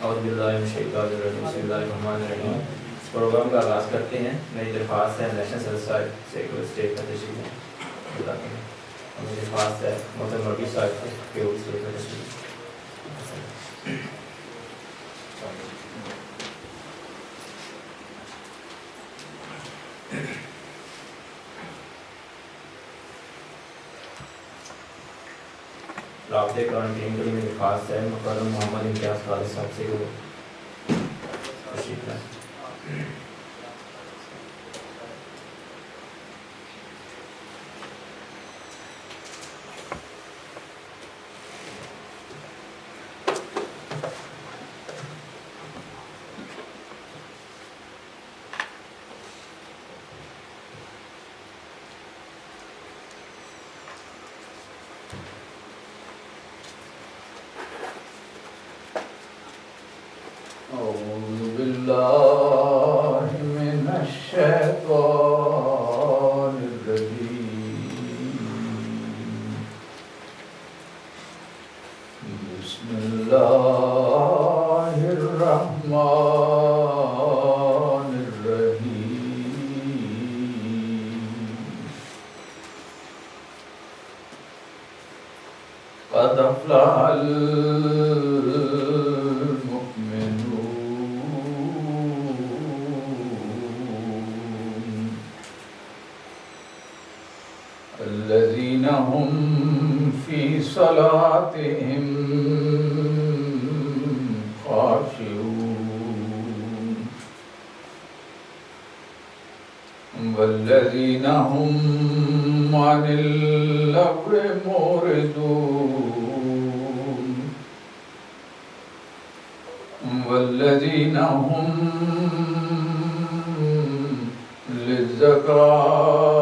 اعوذ باللہ من الشیطان الرجیم بسم اللہ الرحمن الرحیم۔ اس پروگرام کا آغاز کرتے ہیں۔ میری درخواست ہے نیشنل سیل سیکولر اسٹیٹ کا تشریف بتاتے ہیں اور میری درخواست ہے محترم مربی صاحب کے اسٹیٹ کا تشریف۔ رابطے قرآن کریم کے لیے میری درخواست ہے محترم محمد امتیاز خالد صاحب سے وہ تشریف لائیں۔ أعوذ بالله من الشيطان الرجيم بسم الله الرحمن الرحيم قد أفلح الذين هم في صلاتهم خاشعون والذين هم عن اللغو معرضون والذين هم للزكاة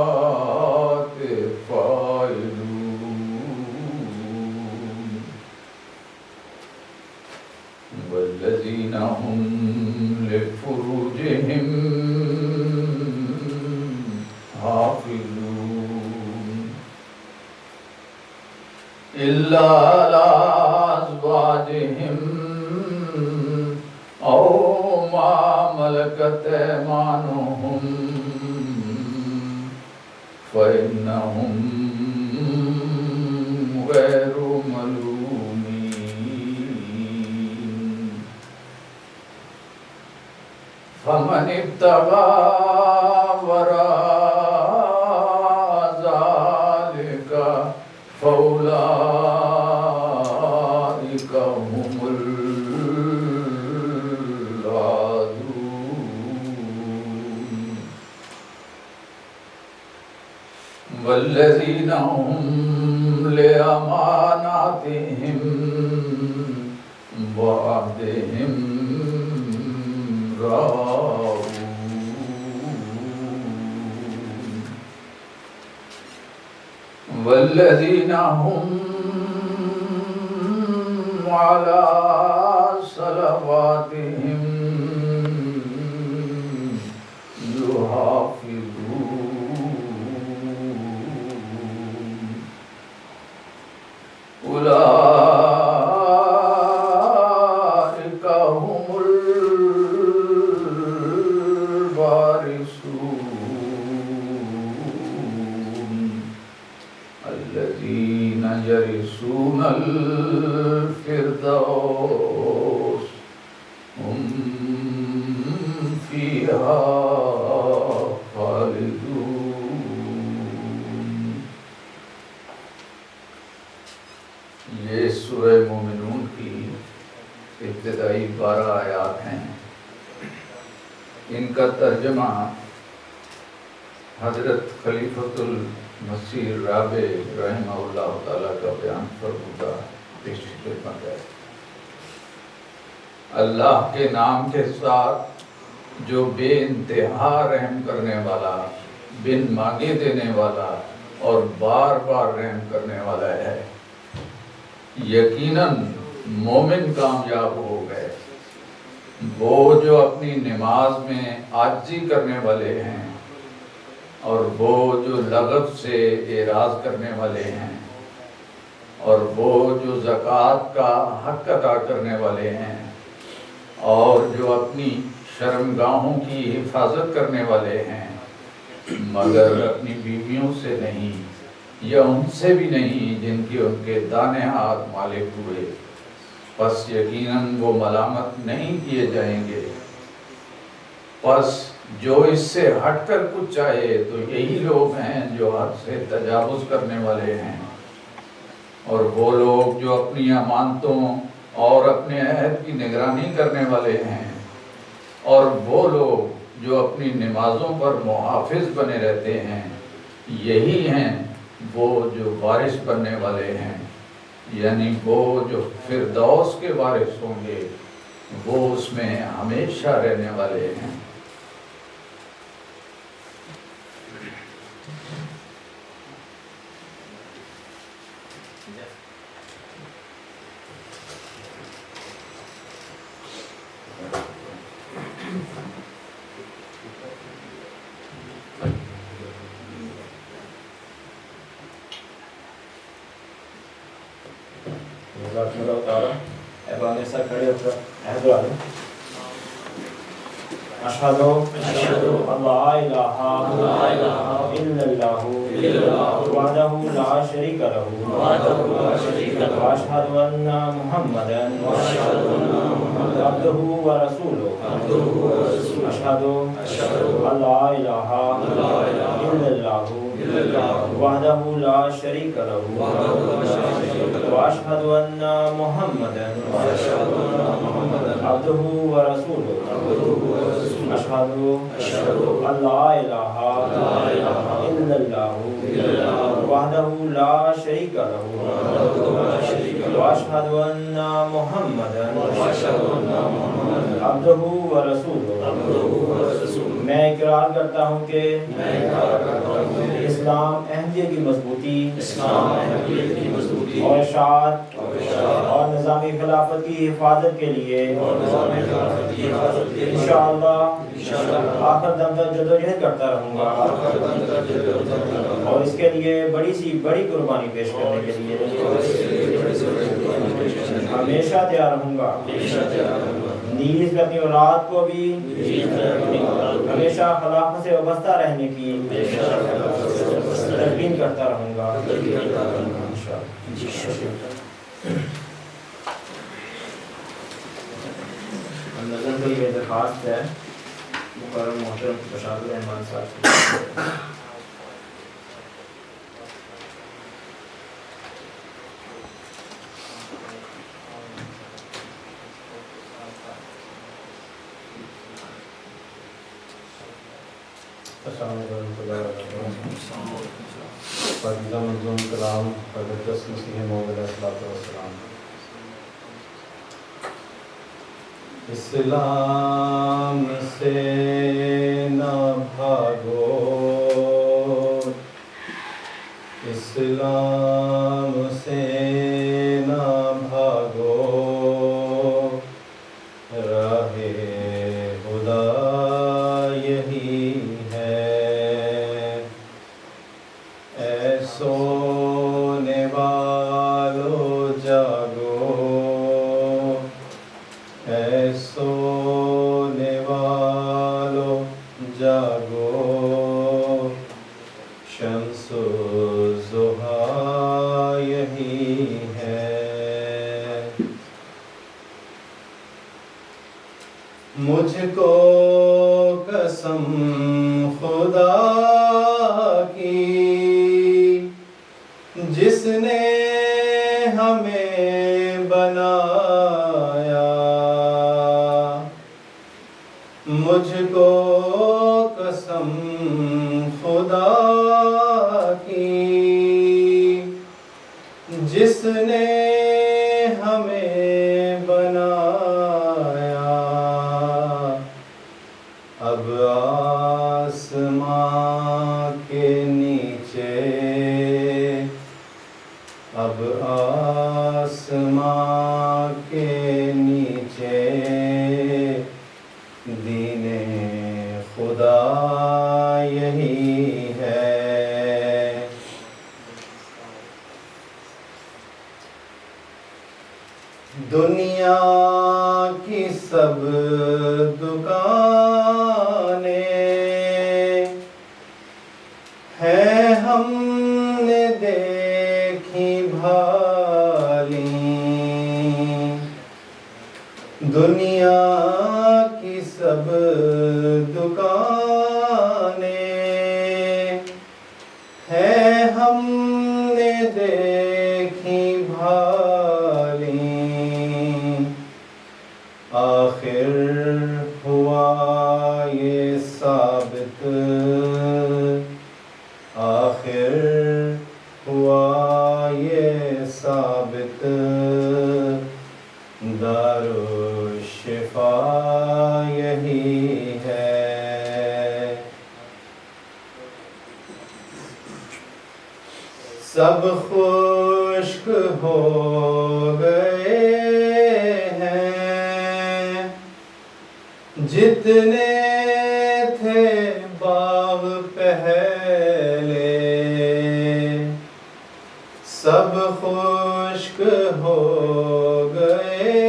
فاعلون والذين هم لفروجهم حافظون إلا على أزواجهم أو ما ملكت أيمانهم فإنهم غير ملومين فمن ابتغى وراء ذلك فأولئك هم العادون والذين هم لأماناتهم وعهدهم راعون والذين هم على صلواتهم أولئك هم الوارثون الذين يرثون الفردوس هم فيها خالدون۔ یہ سورہ مومنون کی ابتدائی 12 آیات ہیں۔ ان کا ترجمہ حضرت خلیفۃ المسیح رابع رحمہ اللہ تعالیٰ کا بیان فرمودہ پیش خدمت ہے۔ اللہ کے نام کے ساتھ جو بے انتہا رحم کرنے والا، بن مانگے دینے والا اور بار بار رحم کرنے والا ہے۔ یقیناً مومن کامیاب ہو گئے وہ جو اپنی نماز میں عاجزی کرنے والے ہیں اور وہ جو لغو سے اعراض کرنے والے ہیں اور وہ جو زکوٰۃ کا حق ادا کرنے والے ہیں اپنی شرمگاہوں کی حفاظت کرنے والے ہیں مگر اپنی بیویوں سے نہیں یا ان سے بھی نہیں جن کی ان کے دانے ہاتھ مالک ہوئے، پس یقیناً وہ ملامت نہیں کیے جائیں گے۔ پس جو اس سے ہٹ کر کچھ چاہے تو یہی لوگ ہیں جو حد سے تجاوز کرنے والے ہیں، اور وہ لوگ جو اپنی امانتوں اور اپنے عہد کی نگرانی کرنے والے ہیں، اور وہ لوگ جو اپنی نمازوں پر محافظ بنے رہتے ہیں، یہی ہیں وہ جو وارث بننے والے ہیں، یعنی وہ جو فردوس کے وارث ہوں گے، وہ اس میں ہمیشہ رہنے والے ہیں۔ أشهد أن لا إله إلا الله وحده لا شريك له وأشهد أن محمدا عبده ورسوله أشهد أن لا إله إلا الله وحده لا شريك له وأشهد أن محمدا عبده ورسوله أشهد أن لا إله إلا الله وحده لا شريك له وأشهد أن محمدا عبده ورسوله میں اقرار کرتا ہوں کہ اسلام احمدیت کی مضبوطی اور اشاعت اور نظامی خلافت کی حفاظت کے لیے انشاءاللہ آخر دم تک جدوجہد کرتا رہوں گا، اور اس کے لیے بڑی قربانی پیش کرنے کے لیے ہمیشہ تیار رہوں گا۔ نیز میں اپنی اولاد کو بھی ہمیشہ خلافت سے وابستہ رہنے کی تلقین کرتا رہوں گا۔ نظم کی یہ درخواست ہے مقرر محترم بشار الرحمان صاحب کی۔ السلام علیکم پاکیزہ منظوم کلام حضرت مسیح موعود علیہ السلام۔ اسلام سے نہ بھاگو، اسلام سے نہ بھاگو، راہ خدا یہی ہے۔ اے سونے والو جاگو، اے سونے والو جاگو، شمس الضحیٰ یہی ہے۔ مجھ کو قسم خدا کی جس نے ہمیں بنایا، مجھ کو قسم خدا کی جس نے ہمیں بنایا، اب آسمان کے نیچے، اب آسمان کے نیچے دین خدا یہی ہے۔ دنیا کی سب دکانیں ہیں ہم نے دیکھی بھالی دنیا کی سب دکانیں ہیں ہم نے دیکھی بھالی آخر ہوا یہ ثابت آخر ہوا یہ ثابت دارالشفا یہی ہے سب خشک ہو گئے ہیں جتنے تھے باغ پہلے سب خشک ہو گئے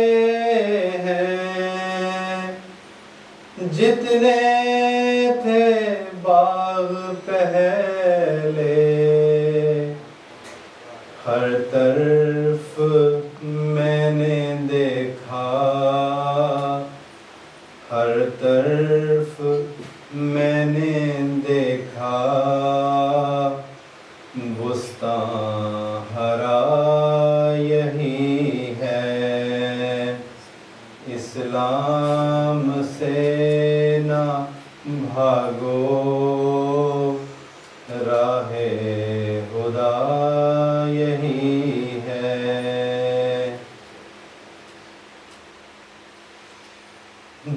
ہیں جتنے تھے باغ پہلے ہر طرف میں نے دیکھا ہر طرف میں نے دیکھا بستان ہرا یہی ہے اسلام سے نہ بھاگو راہ خدا یہی ہے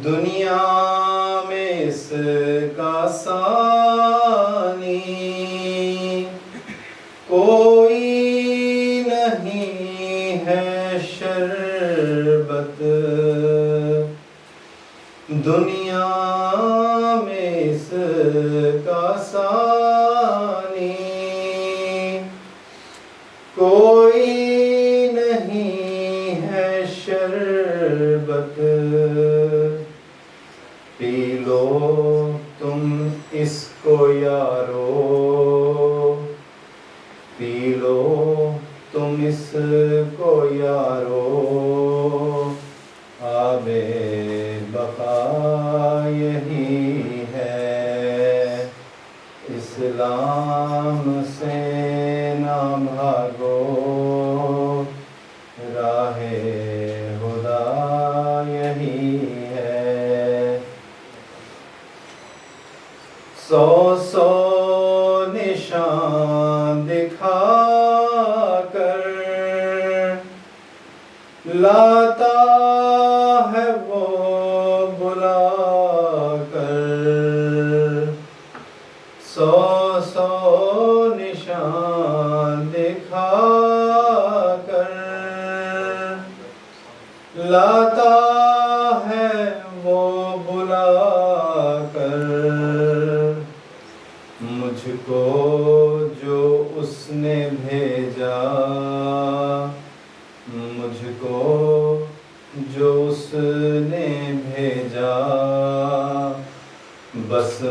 دنیا میں اس کا ثانی کوئی نہیں ہے شربت دنیا میں اس کا ثانی کوئی نہیں ہے شربت پی لو تم اس کو یارو پی لو تم اس کو یارو آب بقا یہی ہے اسلام سے نہ بھاگو راہ خدا یہی ہے 100 نشان دکھا کر لاتا ہے وہ بلا کر 100 نشان دکھا کر لاتا ہے وہ بلا کر مجھ کو جو اس نے بھیجا مجھ کو جو اس نے بھیجا بس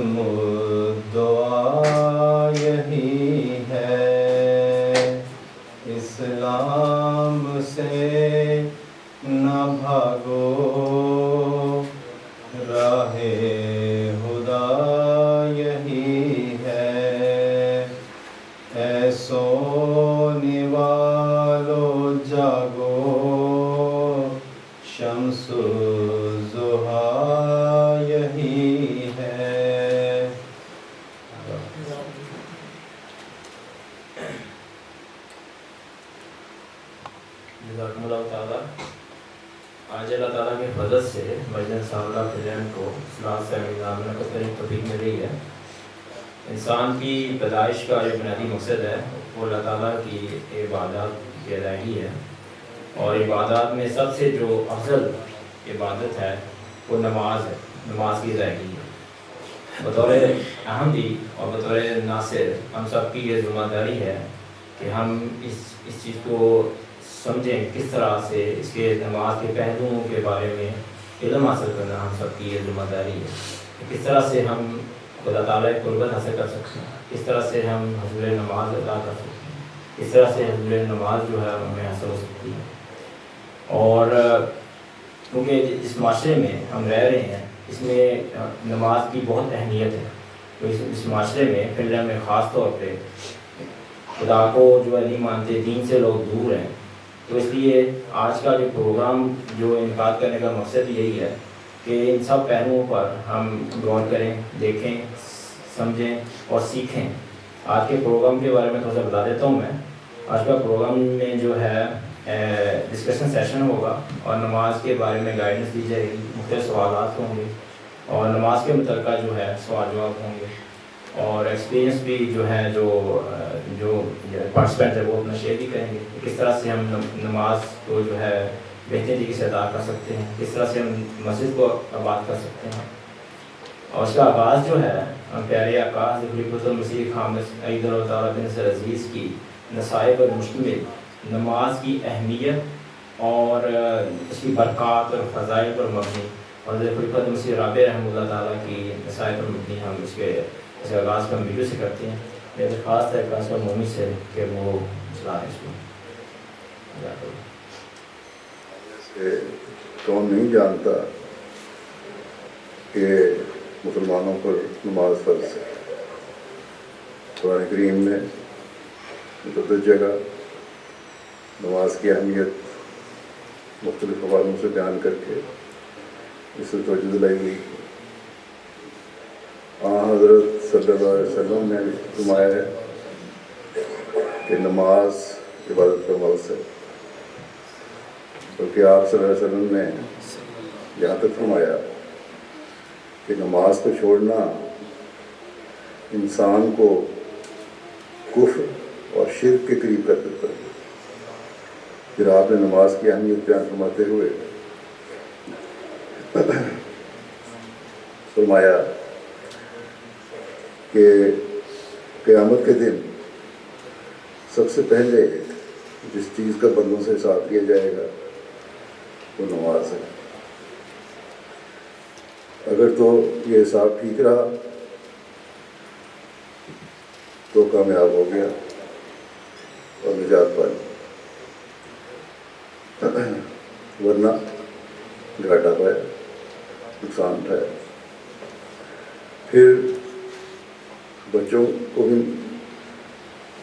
دعا یہی ہے اسلام سے نہ بھاگو راہ خدا یہی ہے اے سونے والو جاگو شمس ضحیٰ یہی ہے جزاکم اللہ تعالیٰ آج اللہ تعالیٰ کے فضل سے مجلس ساملہ پریزنٹ کو اصلاح سے نظام منعقد کرنے کی توفیق مل رہی ہے انسان کی پیدائش کا جو بنیادی مقصد ہے وہ اللہ تعالیٰ کی عبادات کی ادائیگی ہے اور عبادات میں سب سے جو افضل عبادت ہے وہ نماز ہے نماز کی ادائیگی ہے بطور احمدی اور بطور ناصر ہم سب کی یہ ذمہ داری ہے کہ ہم اس چیز کو سمجھیں کس طرح سے اس کے نماز کے پہلوؤں کے بارے میں علم حاصل کرنا ہم سب کی یہ ذمہ داری ہے کہ کس طرح سے ہم خدا تعالیٰ کی قربت حاصل کر سکتے ہیں، کس طرح سے ہم حضور نماز ادا کر سکتے ہیں، کس طرح سے حضور نماز جو ہے ہمیں حاصل ہو سکتی ہے۔ اور کیونکہ جس معاشرے میں ہم رہ رہے ہیں اس میں نماز کی بہت اہمیت ہے، تو اس معاشرے میں فنلینڈ میں خاص طور پہ خدا کو جو ہے نہیں مانتے، دین سے لوگ دور ہیں، تو اس لیے آج کا جو پروگرام جو انعقاد کرنے کا مقصد یہی ہے کہ ان سب پہلوؤں پر ہم غور کریں، دیکھیں، سمجھیں اور سیکھیں۔ آج کے پروگرام کے بارے میں تھوڑا سا بتا دیتا ہوں میں۔ آج کا پروگرام میں جو ہے ڈسکشن سیشن ہوگا اور نماز کے بارے میں گائیڈنس دی جائے گی، مختلف سوالات ہوں گے اور نماز کے متعلقہ جو ہے سوال جواب ہوں گے، اور ایکسپیرینس بھی جو ہے جو پارٹیسپینٹ ہے وہ اپنا شیئر بھی کریں گے، کس طرح سے ہم نماز کو جو ہے بہترین طریقے سے ادا کر سکتے ہیں، کس طرح سے ہم مسجد کو آباد کر سکتے ہیں۔ اور اس کا آغاز جو ہے پیارے آقا خلیفۃ المسیح خامس عید اللہ تعالیٰ بن نصر عزیز کی نصائح پر مشتمل نماز کی اہمیت اور اس کی برکات اور فضائل پر مبنی، اور خلیفۃ المسیح رابع رحمہ اللہ تعالیٰ کی نصائح پر مبنی ہم اس کے آغاز کا ویڈیو سے کرتے ہیں۔ میری درخواست ہے کلاس پر مومی سے کہ وہ چلائیں اس کو۔ کون نہیں جانتا کہ مسلمانوں پر نماز فرض ہے۔ قرآن کریم نے متعدد جگہ نماز کی اہمیت مختلف حوالوں سے بیان کر کے اس سے توجہ دلائی گئی۔ حضرت صلی اللہ علیہ وسلم نے فرمایا ہے کہ نماز عبادت کا مرض ہے، بلکہ آپ صلی اللہ علیہ وسلم نے یہاں تک فرمایا کہ نماز کو چھوڑنا انسان کو کفر اور شرک کے قریب کر دیتا ہے۔ پھر آپ نے نماز کی اہمیت بیان فرماتے ہوئے فرمایا کہ قیامت کے دن سب سے پہلے جس چیز کا بندوں سے حساب کیا جائے گا وہ نماز ہے۔ اگر تو یہ حساب ٹھیک رہا تو کامیاب ہو گیا اور نجات پائی، ورنہ گھاٹا پایا، نقصان اٹھایا۔ پھر بچوں کو بھی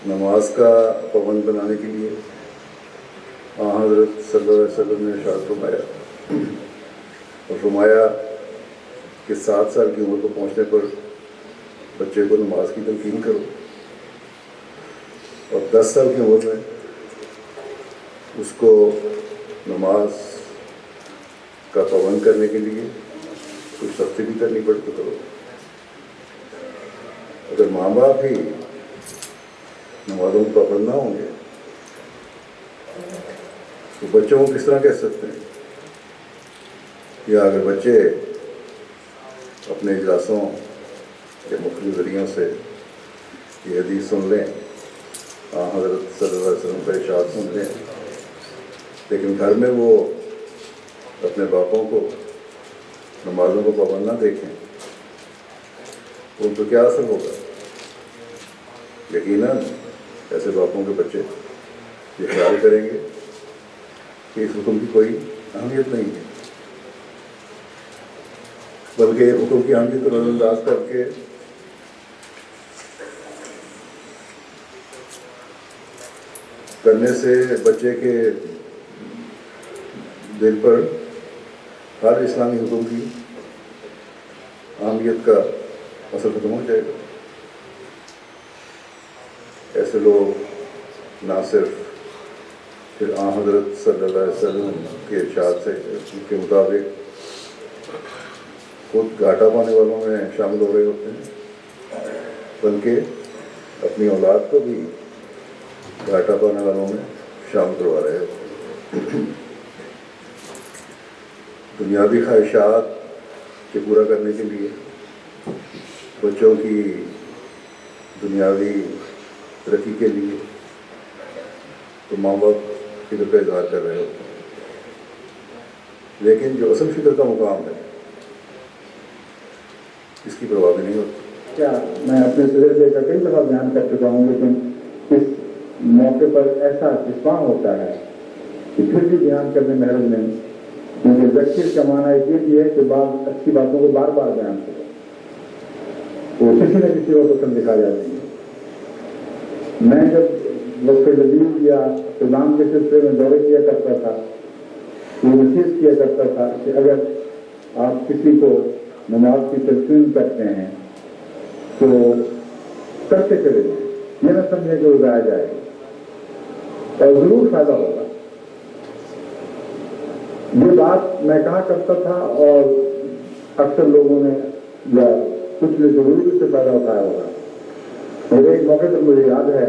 نماز کا پابند بنانے کے لیے حضرت صلی اللہ علیہ وسلم نے ارشاد فرمایا اور فرمایا کہ 7 سال کی عمر کو پہنچنے پر بچے کو نماز کی تلقین کرو، اور 10 سال کی عمر میں اس کو نماز کا پابند کرنے کے لیے کچھ سختی بھی کرنی پڑے تو کرو۔ اگر ماں باپ ہی نمازوں کو پابند نہ ہوں گے تو بچوں کو کس طرح کہہ سکتے ہیں؟ یا اگر بچے اپنے اجلاسوں کے مختلف ذریعوں سے یہ حدیث سن لیں، حضرت صلی اللہ علیہ وسلم کا ارشاد سن لیں، لیکن گھر میں وہ اپنے باپوں کو نمازوں کو پابند نہ دیکھیں، ان کو کیا اثر ہوگا؟ یقیناً ایسے باپوں کے بچے یہ خیال کریں گے کہ اس حکم کی کوئی اہمیت نہیں ہے، بلکہ حکم کی اہمیت کو نظر انداز کر کے کرنے سے بچے کے دل پر ہر اسلامی حکم کی اہمیت کا اثر ختم ہو جائے گا۔ ایسے لوگ نہ صرف پھر حضرت صلی اللہ علیہ وسلم کے ارشاد سے کے مطابق خود گھاٹا پانے والوں میں شامل ہو رہے ہوتے ہیں، بلکہ اپنی اولاد کو بھی گھاٹا پانے والوں میں شامل کروا رہے ہوتے ہیں۔ دنیاوی خواہشات کے پورا کرنے کے لیے بچوں کی دنیاوی ترقی کے لیے تو ماں باپ فکر کا اظہار کر رہے ہوتے ہیں، لیکن جو اصل فکر کا مقام ہے اس کی پرواہ بھی نہیں ہوتی۔ کیا میں اپنے تجربے کا کئی دفعہ بیان کر چکا ہوں، لیکن اس موقع پر ایسا اتفاق ہوتا ہے کہ پھر بھی بیان کرنے میں حرج نہیں، کیونکہ ذکر کا معنی یہ بھی ہے کہ بعض اچھی باتوں کو بار بار بیان کرو، وہ کسی نہ کسی کو پسند دکھا جاتی ہے۔ میں جب وقت جدید یا اسلام کے سلسلے میں دورے کیا کرتا تھا، یہ نصیحت کیا کرتا تھا کہ اگر آپ کسی کو نماز کی تلقین کرتے ہیں تو کرتے چلے جائیں، یہ نہ سمجھیں کہ وہ ضائع جائے گا، اور ضرور فائدہ ہوگا۔ یہ بات میں کہا کرتا تھا اور اکثر لوگوں نے یا کچھ نے ضرور اس سے فائدہ اٹھایا ہوگا۔ میرے ایک موقع پر مجھے یاد ہے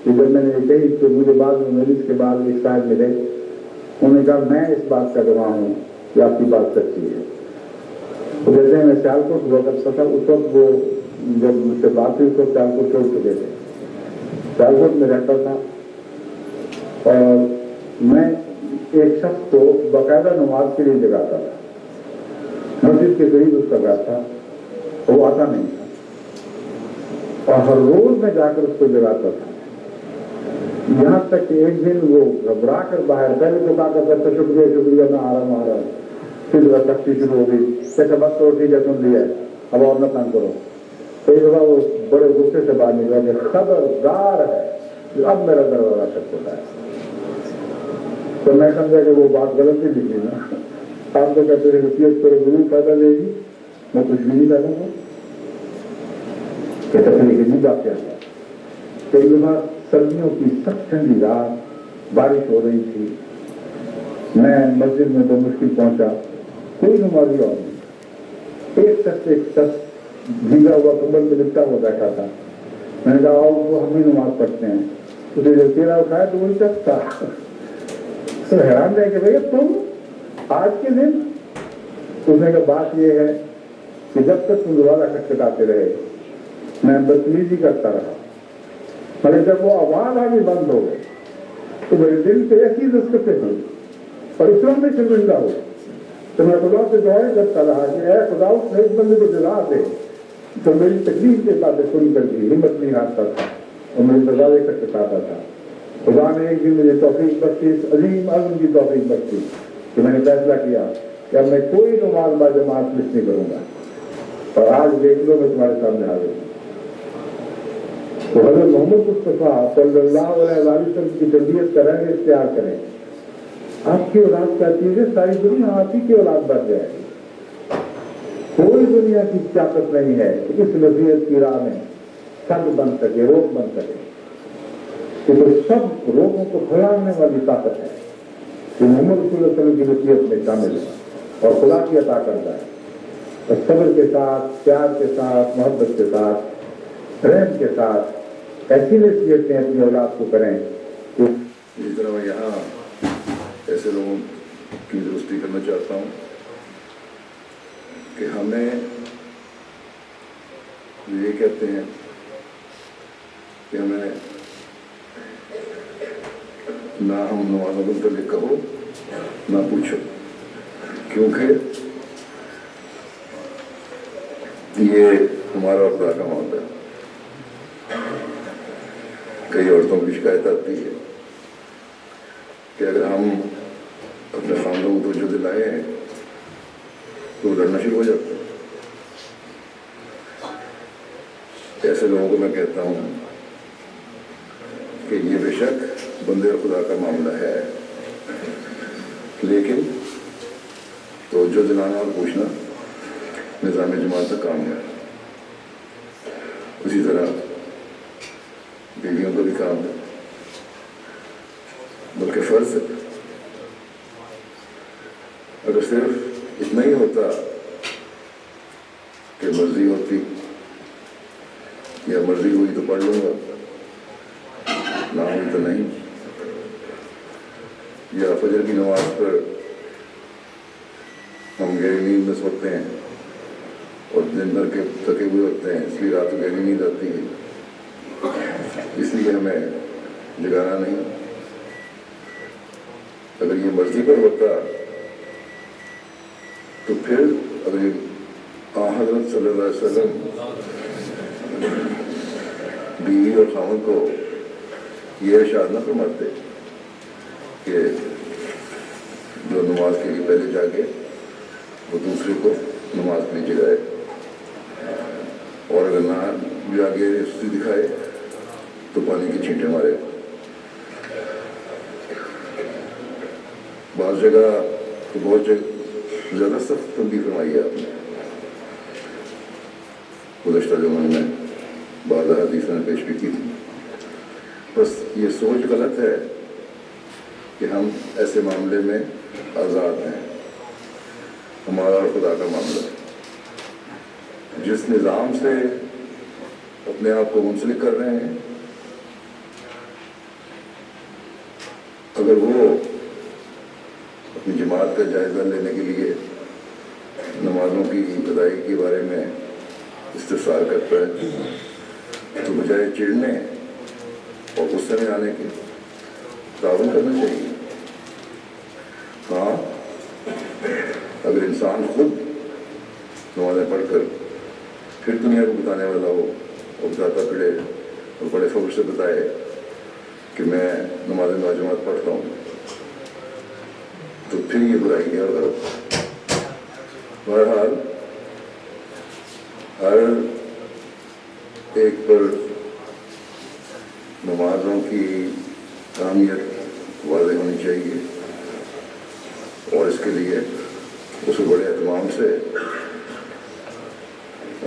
کہ جب میں نے یہ کہی تو مجھے بعد میں مجلس کے بعد ایک صاحب ملے، انہوں نے کہا میں اس بات کا گواہ ہوں کہ آپ کی بات سچی ہے۔ تو جیسے میں سیالکوٹ ہوا کرتا تھا، اس وقت وہ جب مجھ سے بات ہوئی تو سیالکوٹ چھوڑ چکے تھے، سیالکوٹ میں رہتا تھا، اور میں ایک شخص کو باقاعدہ نماز کے لیے جگاتا تھا، مسجد کے قریب اس کا گھر تھا، وہ آتا نہیں تھا، اور ہر روز میں جا کر اس کو جگاتا تھا، یہاں تک کہ ایک دن وہ گھبرا کر باہر، پہلے تو کہا کرتا تھا شکریہ شکریہ میں آ رہا ہوں، پھر سختی شروع ہو گئی، کیسے بس کرو ٹھیک ہے سن لیا اب اور نہ تنگ کرو۔ کئی دفعہ وہ بڑے غصے سے باہر نکلا کہ خبردار ہے جو اب میرا دروازہ شک ہوتا ہے۔ تو میں سمجھا کہ وہ بات غلط نہیں نکلی نا، آپ تو کہتے ہیں نصیحت کرو ضرور فائدہ دے گی، میں کچھ بھی نہیں کروں گا کہ تکلیف نہیں بات کیا۔ کئی دفعہ سردیوں کی سخت ٹھنڈی رات، بارش ہو رہی تھی، میں مسجد میں بمشکل پہنچا، کوئی نمازی اور نہیں، ایک شخص بھیگا ہوا کمبل میں لپٹا ہوا بیٹھا تھا۔ میں نے کہا آؤ وہ ہم ہی نماز پڑھتے ہیں، اسے جب تیرا اٹھایا تو وہی شخص تھا۔ تو حیران رہے کہ بھیا تم آج کے دن، اس نے کہا بات یہ ہے کہ جب تک تم دوبارہ کٹکھٹاتے رہے میں بدتمیزی کرتا رہا، مگر جب وہ آواز آگے بند ہو گئی تو میرے دل پہ ایسی دستکتیں ہوئی اور اسلام میں شرمندہ ہو، تو میں خدا سے دعائیں کرتا رہا کہ اے خدا اس ایک بندے کو جگا دے تو میری تکلیف کے باتیں سن کر بھی ہمت نہیں ہارتا تھا اور میرے دروازے کٹکھٹاتا تھا۔ خدا نے ایک دن مجھے توفیق بخشی، اس عظیم عزم کی توفیق بخشی کہ میں نے فیصلہ کیا کہ اب میں کوئی نماز با جماعت مس نہیں کروں گا، اور آج دیکھ لو میں تمہارے سامنے حاضر ہوں۔ تو حضرت محمد مصطفیٰ صلی اللہ علیہ وسلم کی تربیت کا رنگ اختیار کریں۔ آپ کی اولاد چاہتی ہے ساری دنیا آپ ہی کی اولاد بن جائے، کوئی دنیا کی طاقت نہیں ہے کہ اس نصیحت کی راہ میں سنگ بن سکے، روک بن سکے، کہ تو سب روگوں کو پھیلانے والی طاقت ہے کہ محمد رسول اللہ صلی اللہ علیہ وسلم کی نصیحت میں شامل ہے اور خدا کی عطا کرتا ہے، اور صبر کے ساتھ، پیار کے ساتھ، محبت کے ساتھ، رحم کے ساتھ ایسی نصیحتیں اپنی اولاد کو کریں کہ اسی طرح میں یہاں ایسے لوگوں کی درستی کرنا چاہتا ہوں کہ ہمیں یہ کہتے ہیں کہ ہمیں نہ ہم نمازوں کو متعلق کہو نہ پوچھو، کیونکہ یہ ہمارا اور خدا کا معاملہ ہے۔ کئی عورتوں کی شکایت آتی ہے کہ اگر ہم اپنے خاندوں کو توجہ دلائے ہیں تو وہ لڑنا شروع ہو جاتا ہے۔ ایسے لوگوں کو میں کہتا ہوں کہ یہ بے شک بندے اور خدا کا معاملہ ہے، لیکن توجہ دلانا اور پوچھنا نظام جماعت کا کام ہے۔ اسی طرح بیویوں کا بھی کام ہے، بلکہ فرض ہے۔ اگر صرف اتنا ہی ہوتا کہ مرضی ہوتی یا مرضی ہوئی تو پڑھ لوں گا، نہ ہوئی تو نہیں، یا فجر کی نماز پر ہم گہری نیند میں سوتے ہیں اور دن بھر کے تھکے ہوئے ہوتے ہیں، اس لیے رات کو گہری نیند آتی ہے، اس لیے ہمیں جگانا نہیں۔ اگر یہ مرضی پر ہوتا تو پھر اگر حضرت صلی اللہ علیہ وسلم بیوی اور خاوند کو یہ ارشاد نہ فرماتے کہ جو نماز کے لیے پہلے جاگے وہ دوسرے کو نماز کے لیے جگائے، اور اگر نہ جاگے سستی دکھائے تو پانی کی چھینٹیں مارے۔ بعض جگہ تو بہت زیادہ سخت تنبیہ فرمائی ہے آپ نے گزشتہ زمانے میں، بعض حدیثوں نے پیش بھی کی تھی۔ بس یہ سوچ غلط ہے کہ ہم ایسے معاملے میں آزاد ہیں، ہمارا اور خدا کا معاملہ۔ جس نظام سے اپنے آپ کو منسلک کر رہے ہیں، اگر وہ اپنی جماعت کا جائزہ لینے کے لیے نمازوں کی ادائیگی کے بارے میں استفسار کرتا ہے تو بجائے چڑھنے اور غصے میں آنے کے تعاون کرنا چاہیے۔ ہاں، اگر انسان خود نمازیں پڑھ کر پھر دنیا کو بتانے والا ہو اور بتاتا پھرے اور بڑے فخر سے بتائے کہ میں نماز باجماعت پڑھتا ہوں، تو پھر یہ برائی ہے اور غلط۔ بہرحال ہر ایک پر نمازوں کی اہمیت واضح ہونی چاہیے، اور اس کے لیے اسے بڑے اہتمام سے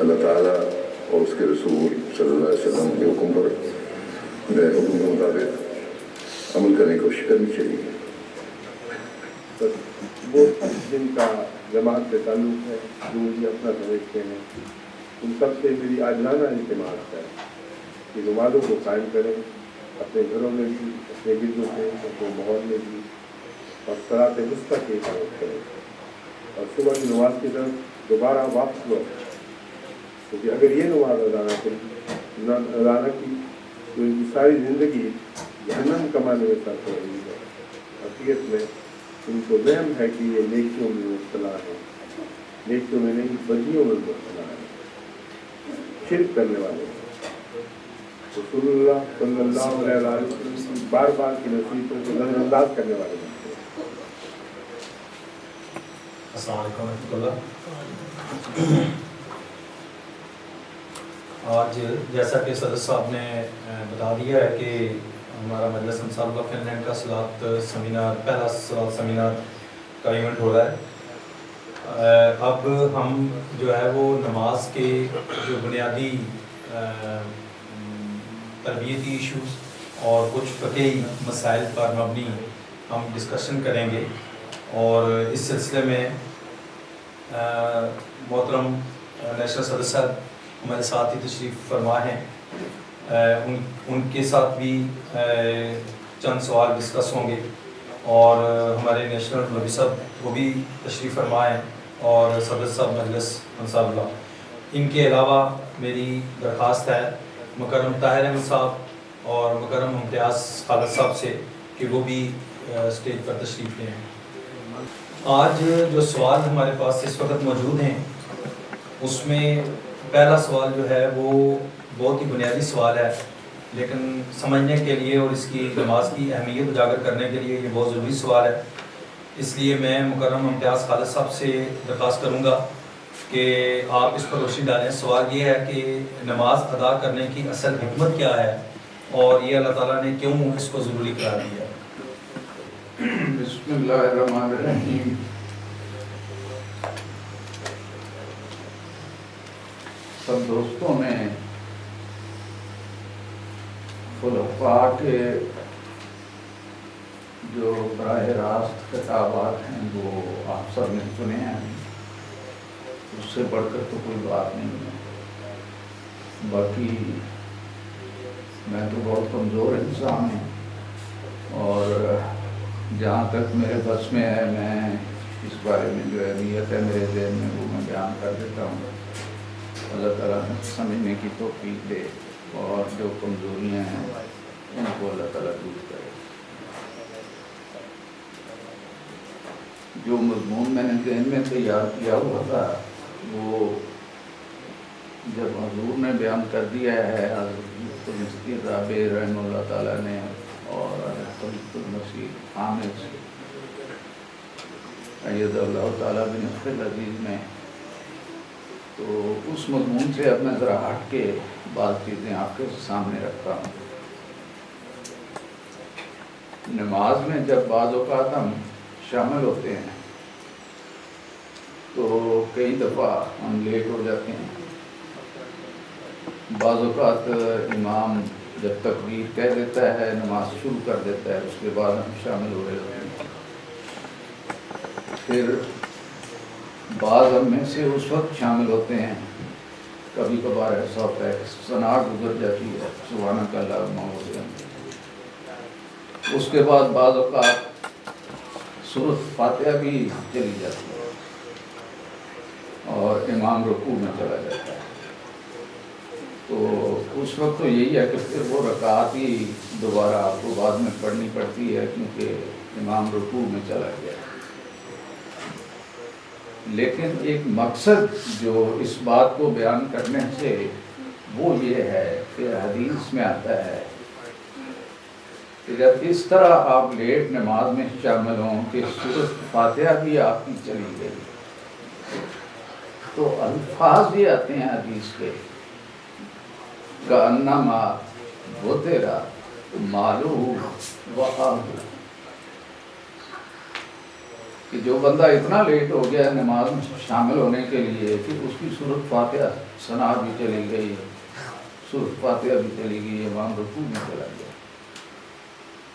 اللہ تعالیٰ اور اس کے رسول صلی اللہ علیہ وسلم کے حکم پر حکم کے مطابق عمل کرنے کی کوشش کرنی چاہیے۔ وہ جن کا جماعت سے تعلق ہے، جو مجھے اپنا سمجھتے ہیں، ان سب سے میری عاجلانہ التماس ہے کہ نمازوں کو قائم کریں، اپنے گھروں میں بھی، اپنے گردوں سے، اپنے ماحول میں بھی، اور صراط مستقیم کی حفاظت کریں، اور صبح کی نماز کی طرف دوبارہ واپس لوٹیں، کیونکہ اگر یہ نماز ادا نہ کی تو ان کی ساری زندگی جہنم کمانے میں صرف ہو رہی ہے۔ حقیقت میں ان کو وہم ہے کہ یہ نیکیوں میں مبتلا ہے، نیکیوں میں نہیں بدیوں میں مبتلا ہے، شرک کرنے والے ہیں۔ رسول اللہ صلی اللہ علیہ وسلم کی بار بار کی نصیحتوں کو نظر انداز کرنے والے ہیں۔ السلام علیکم ورحمۃ اللہ۔ آج جیسا کہ صدر صاحب نے بتا دیا ہے کہ ہمارا مجلس انصار اللہ فن لینڈ کا صلاۃ سیمینار، پہلا صلاۃ سیمینار کا ایونٹ ہو رہا ہے۔ اب ہم جو ہے وہ نماز کے جو بنیادی تربیتی ایشوز اور کچھ فقہی مسائل پر مبنی ہم ڈسکشن کریں گے، اور اس سلسلے میں محترم نیشنل صدر صاحب ہمارے ساتھ ہی تشریف فرما ہیں، ان کے ساتھ بھی چند سوال ڈسکس ہوں گے، اور ہمارے نیشنل مولوی صاحب وہ بھی تشریف فرما ہیں، اور صدر صاحب مجلس انصار اللہ۔ ان کے علاوہ میری درخواست ہے مکرم طاہر احمد صاحب اور مکرم امتیاز خالد صاحب سے کہ وہ بھی اسٹیج پر تشریف لیں۔ آج جو سوال ہمارے پاس اس وقت موجود ہیں، اس میں پہلا سوال جو ہے وہ بہت ہی بنیادی سوال ہے، لیکن سمجھنے کے لیے اور اس کی نماز کی اہمیت اجاگر کرنے کے لیے یہ بہت ضروری سوال ہے۔ اس لیے میں مکرم امتیاز خالد صاحب سے درخواست کروں گا کہ آپ اس پر روشنی ڈالیں۔ سوال یہ ہے کہ نماز ادا کرنے کی اصل حکمت کیا ہے، اور یہ اللہ تعالیٰ نے کیوں اس کو ضروری قرار دیا؟ بسم اللہ الرحمن الرحیم۔ سب دوستوں نے خلفاء کے جو براہ راست خطابات ہیں وہ آپ سب نے سنے ہیں، اس سے بڑھ کر تو کوئی بات نہیں ہے۔ باقی میں تو بہت کمزور انسان ہوں، اور جہاں تک میرے بس میں ہے میں اس بارے میں جو اہمیت ہے میرے ذہن میں وہ میں بیان کر دیتا ہوں۔ اللہ تعالیٰ نے سمجھنے کی توفیق دے، اور جو کمزوریاں ہیں ان کو اللہ تعالیٰ دور کرے۔ جو مضمون میں نے ذہن میں تیار کیا ہوا تھا وہ جب حضور نے بیان کر دیا ہے، حضرت مفتی رابع رحمہ اللہ تعالیٰ نے اور حضرت المسیح حامد سے اید اللہ تعالیٰ بن نصر العزیز نے، تو اس مضمون سے اب میں ذرا ہٹ کے بعض چیزیں آپ کے سامنے رکھتا ہوں۔ نماز میں جب بعض اوقات ہم شامل ہوتے ہیں تو کئی دفعہ ہم لیٹ ہو جاتے ہیں۔ بعض اوقات امام جب تکبیر کہہ دیتا ہے نماز شروع کر دیتا ہے، اس کے بعد ہم شامل ہو رہے ہوتے ہیں۔ پھر بعض ہم میں سے اس وقت شامل ہوتے ہیں، کبھی کبھار ایسا ہوتا ہے کہ ثنا گزر جاتی ہے، سبحانک اللہم و بحمدک، اس کے بعد بعض اوقات سورۃ فاتحہ بھی چلی جاتی ہے اور امام رکوع میں چلا جاتا ہے، تو اس وقت تو یہی ہے کہ پھر وہ رکعت ہی دوبارہ آپ کو بعد میں پڑھنی پڑتی ہے کیونکہ امام رکوع میں چلا گیا۔ لیکن ایک مقصد جو اس بات کو بیان کرنے سے وہ یہ ہے کہ حدیث میں آتا ہے کہ جب اس طرح آپ لیٹ نماز میں شامل ہوں کہ سورۃ فاتحہ بھی آپ کی چلی گئی، تو الفاظ یہ آتے ہیں حدیث کے کأنما بُتِرَ مَالُهُ وَأَهْلُهُ، کہ جو بندہ اتنا لیٹ ہو گیا نماز میں شامل ہونے کے لیے کہ اس کی سورۃ فاتحہ ثنا بھی چلی گئی، سورۃ فاتحہ بھی چلی گئی، امام رکوع میں چلا گیا،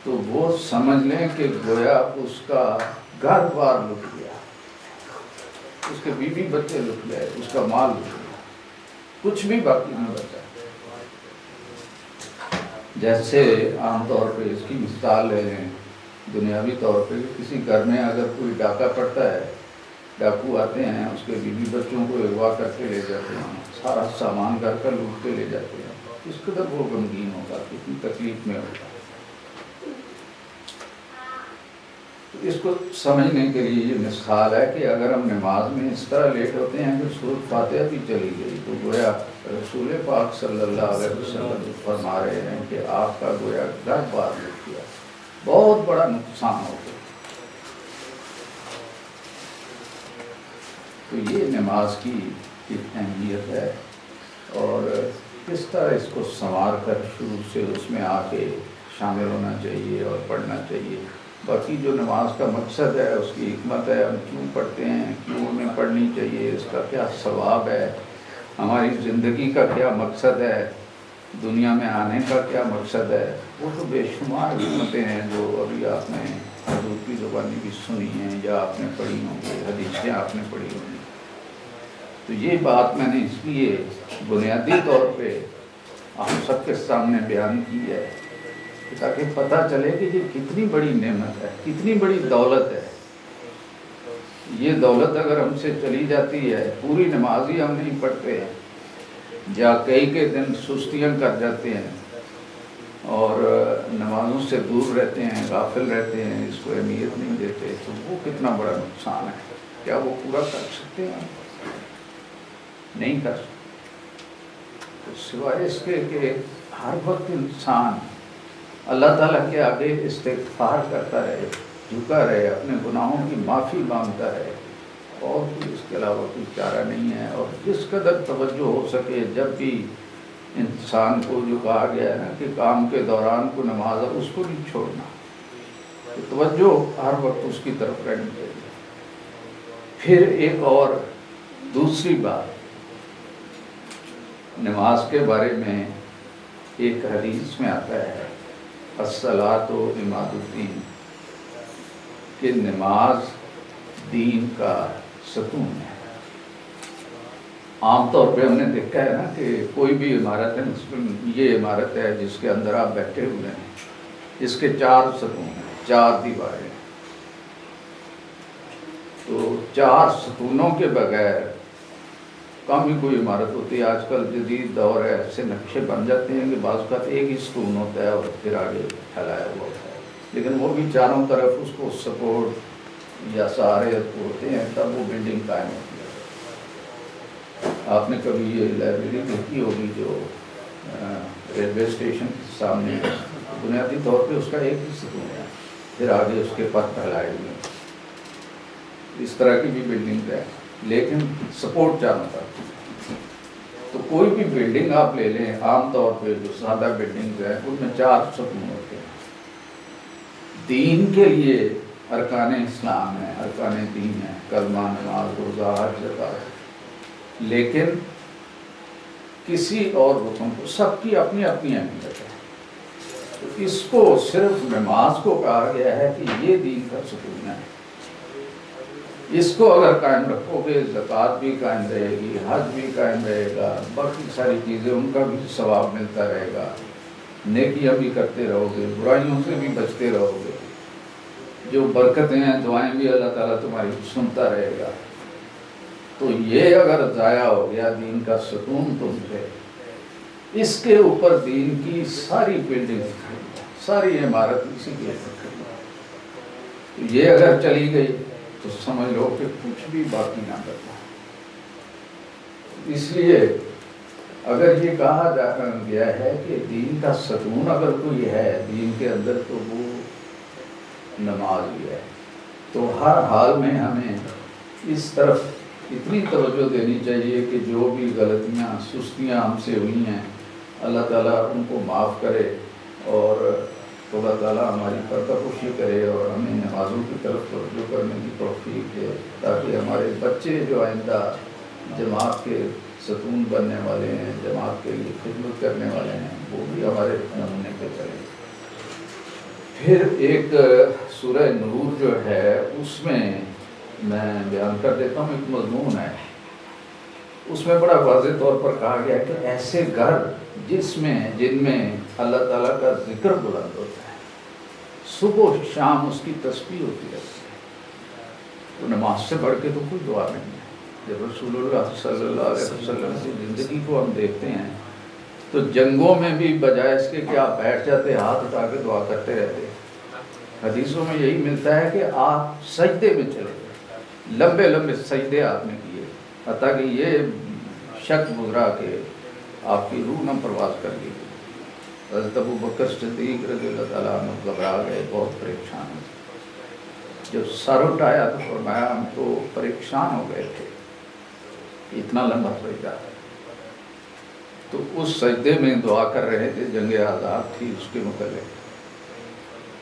تو وہ سمجھ لیں کہ گویا اس کا گھر بار لٹ گیا، اس کے بیوی بچے لٹ گئے، اس کا مال لٹ گیا، کچھ بھی باقی نہیں بچا۔ جیسے عام طور پہ اس کی مثال لے لیں دنیاوی طور پہ، کسی گھر میں اگر کوئی ڈاکہ پڑتا ہے، ڈاکو آتے ہیں، اس کے بیوی بچوں کو اغوا کر کے لے جاتے ہیں، سارا سامان گھر کا لوٹ کے لے جاتے ہیں، اس قدر وہ غمگین ہوگا، کتنی تکلیف میں ہوگا۔ اس کو سمجھنے کے لیے یہ مثال ہے کہ اگر ہم نماز میں اس طرح لیٹ ہوتے ہیں کہ سورۃ فاتحہ بھی چلی گئی، تو گویا رسول پاک صلی اللہ علیہ وسلم فرما رہے ہیں کہ آپ کا گویا گھر بار لٹ گیا، بہت بڑا نقصان ہو گیا۔ تو یہ نماز کی ایک اہمیت ہے، اور کس طرح اس کو سنوار کر شروع سے اس میں آ کے شامل ہونا چاہیے اور پڑھنا چاہیے۔ باقی جو نماز کا مقصد ہے، اس کی حکمت ہے، ہم کیوں پڑھتے ہیں، کیوں ہمیں پڑھنی چاہیے، اس کا کیا ثواب ہے، ہماری زندگی کا کیا مقصد ہے، دنیا میں آنے کا کیا مقصد ہے، وہ تو بے شمار حکمتیں ہیں جو ابھی آپ نے حضور کی زبانی بھی سنی ہیں یا آپ نے پڑھی ہوں گی، حدیثیں آپ نے پڑھی ہوں گی۔ تو یہ بات میں نے اس لیے بنیادی طور پہ آپ سب کے سامنے بیان کی ہے تاکہ پتہ چلے کہ یہ کتنی بڑی نعمت ہے، کتنی بڑی دولت ہے۔ یہ دولت اگر ہم سے چلی جاتی ہے، پوری نماز ہی ہم نہیں پڑھتے ہیں یا کئی کے دن سستیاں کر جاتے ہیں اور نمازوں سے دور رہتے ہیں، غافل رہتے ہیں، اس کو اہمیت نہیں دیتے، تو وہ کتنا بڑا نقصان ہے۔ کیا وہ پورا کر سکتے ہیں؟ نہیں کر سکتے۔ تو سوائے اس کے کہ ہر وقت انسان اللہ تعالیٰ کے آگے استغفار کرتا رہے، جھکا رہے، اپنے گناہوں کی معافی مانگتا رہے، اور کوئی اس کے علاوہ کوئی چارہ نہیں ہے۔ اور جس قدر توجہ ہو سکے، جب بھی انسان کو جو کہا گیا ہے نا کہ کام کے دوران کو نماز، اس کو نہیں چھوڑنا، تو توجہ ہر وقت اس کی طرف رہنی چاہیے۔ پھر ایک اور دوسری بات نماز کے بارے میں، ایک حدیث میں آتا ہے الصلاۃ عماد الدین، کہ نماز دین کا ستون ہے۔ عام طور پہ ہم نے دیکھا ہے نا کہ کوئی بھی عمارت ہے، یہ عمارت ہے جس کے اندر آپ بیٹھے ہوئے ہیں، اس کے 4 ستون ہیں، 4 دیواریں، تو 4 ستونوں کے بغیر کم ہی کوئی عمارت ہوتی ہے۔ آج کل جدید دور ہے، ایسے نقشے بن جاتے ہیں کہ بعض اوقات ایک ہی ستون ہوتا ہے اور پھر آگے پھیلایا ہوا ہوتا ہے، لیکن وہ بھی چاروں طرف اس کو سپورٹ یا سہارے ہوتے ہیں تب وہ بلڈنگ قائم ہوتی ہے۔ آپ نے کبھی یہ لائبریری دیکھی ہوگی جو ریلوے اسٹیشن کے سامنے ہے، بنیادی طور پہ اس کا ایک ہی ستون ہے، پھر آگے اس کے پر پھیلائے ہوئے ہیں۔ اس طرح کی بھی بلڈنگ ہے لیکن سپورٹ چاہنا تھا۔ تو کوئی بھی بلڈنگ آپ لے لیں، عام طور پہ جو سادہ بلڈنگ ہے ان میں 4 ستون ہوتے ہیں۔ دین کے لیے ارکان اسلام ہیں، ارکان دین ہیں، کلمہ، نماز، روزہ، حج، زکات، لیکن کسی اور رکن کو سب کی اپنی اپنی اہمیت ہے۔ تو اس کو صرف نماز کو کہا گیا ہے کہ یہ دین کا ستون ہے، اس کو اگر قائم رکھو گے زکات بھی قائم رہے گی، حج بھی قائم رہے گا، باقی ساری چیزیں ان کا بھی ثواب ملتا رہے گا، نیکیاں بھی کرتے رہو گے، برائیوں سے بھی بچتے رہو گے، جو برکتیں ہیں دعائیں بھی اللہ تعالیٰ تمہاری سنتا رہے گا۔ تو یہ اگر ضائع ہو گیا دین کا ستون تم سے، اس کے اوپر دین کی ساری بلڈنگ کھڑی ہے، ساری عمارت اسی کے اوپر کھڑی ہے، تو یہ اگر چلی گئی تو سمجھ لو کہ کچھ بھی باقی نہ بچا۔ اس لیے اگر یہ کہا گیا ہے کہ دین کا ستون اگر کوئی ہے دین کے اندر تو وہ نماز بھی ہے، تو ہر حال میں ہمیں اس طرف اتنی توجہ دینی چاہیے کہ جو بھی غلطیاں سستیاں ہم سے ہوئی ہیں اللہ تعالیٰ ان کو معاف کرے، اور اللہ تعالیٰ ہماری پردہ پوشی کرے اور ہمیں نمازوں کی طرف توجہ کرنے کی توفیق دے، تاکہ ہمارے بچے جو آئندہ جماعت کے ستون بننے والے ہیں، جماعت کے لیے خدمت کرنے والے ہیں، وہ بھی ہمارے نمونے پہ چلیں۔ پھر ایک سورہ نور جو ہے اس میں میں بیان کر دیتا ہوں، ایک مضمون ہے، اس میں بڑا واضح طور پر کہا گیا ہے کہ ایسے گھر جن میں اللہ تعالیٰ کا ذکر بلند ہوتا ہے، صبح و شام اس کی تسبیح ہوتی رہتی ہے، تو نماز سے بڑھ کے تو کوئی دعا نہیں ہے۔ جب رسول اللہ صلی اللہ علیہ وسلم کی زندگی کو ہم دیکھتے ہیں تو جنگوں میں بھی بجائے اس کے کہ آپ بیٹھ جاتے ہاتھ اٹھا کے دعا کرتے رہتے، حدیثوں میں یہی ملتا ہے کہ آپ سجدے میں چلے گئے، لمبے لمبے سجدے آپ نے کیے، حتیٰ کہ یہ شک گزرا کہ آپ کی روح نہ پرواز کر لی۔ حضرت ابو بکر صدیق رضی اللہ تعالیٰ عنہ گھبرا گئے، بہت پریشان ہوئے، جب سر اٹھایا تو فرمایا ہم تو پریشان ہو گئے تھے، اتنا لمبا سجدہ ہے۔ تو اس سجدے میں دعا کر رہے تھے، جنگ آزاد تھی اس کے متعلق،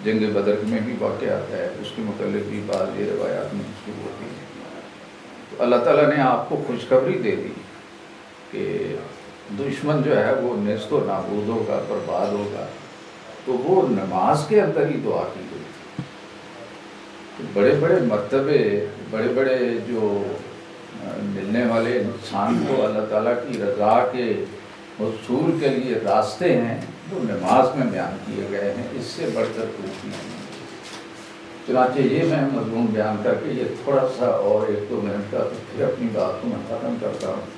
جنگ بدر میں بھی واقع آتا ہے، اس کے متعلق بھی بعض یہ روایات میں مشہور ہوتی ہیں۔ تو اللہ تعالیٰ نے آپ کو خوشخبری دے دی کہ دشمن جو ہے وہ نیست و نابود ہوگا، برباد ہوگا، تو وہ نماز کے اندر ہی دعا کی گئی۔ بڑے بڑے مرتبے، بڑے بڑے جو ملنے والے انسان کو اللہ تعالیٰ کی رضا کے حصول کے لیے راستے ہیں وہ نماز میں بیان کیے گئے ہیں، اس سے بڑھ کر کچھ نہیں۔ چنانچہ یہ میں مضمون بیان کر کے یہ تھوڑا سا اور 1-2 منٹ کا تو پھر اپنی بات کو میں ختم کرتا ہوں،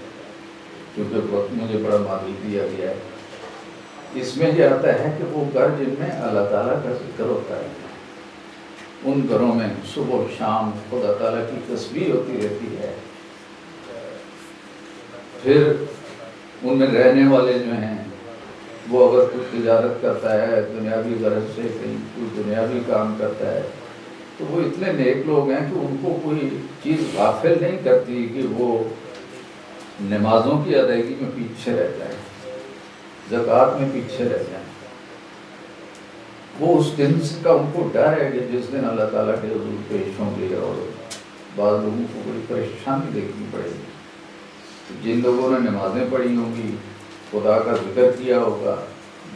کیونکہ وقت مجھے بڑا معذور دیا گیا ہے۔ اس میں یہ آتا ہے کہ وہ گھر جن میں اللہ تعالیٰ کا ذکر ہوتا ہے، ان گھروں میں صبح و شام خدا تعالیٰ کی تسبیح ہوتی رہتی ہے۔ پھر ان میں رہنے والے جو ہیں وہ اگر کچھ تجارت کرتا ہے دنیاوی غرض سے، کہیں کوئی دنیاوی کام کرتا ہے، تو وہ اتنے نیک لوگ ہیں کہ ان کو کوئی چیز غافل نہیں کرتی کہ وہ نمازوں کی ادائیگی میں پیچھے رہ جائیں، زکوٰۃ میں پیچھے رہ جائیں۔ وہ اس دن کا ان کو ڈر ہے کہ جس دن اللہ تعالیٰ کے حضور پیش ہوں گے اور بعض لوگوں کو بڑی پریشانی دیکھنی پڑے گی۔ جن لوگوں نے نمازیں پڑھی ہوں گی، خدا کا ذکر کیا ہوگا،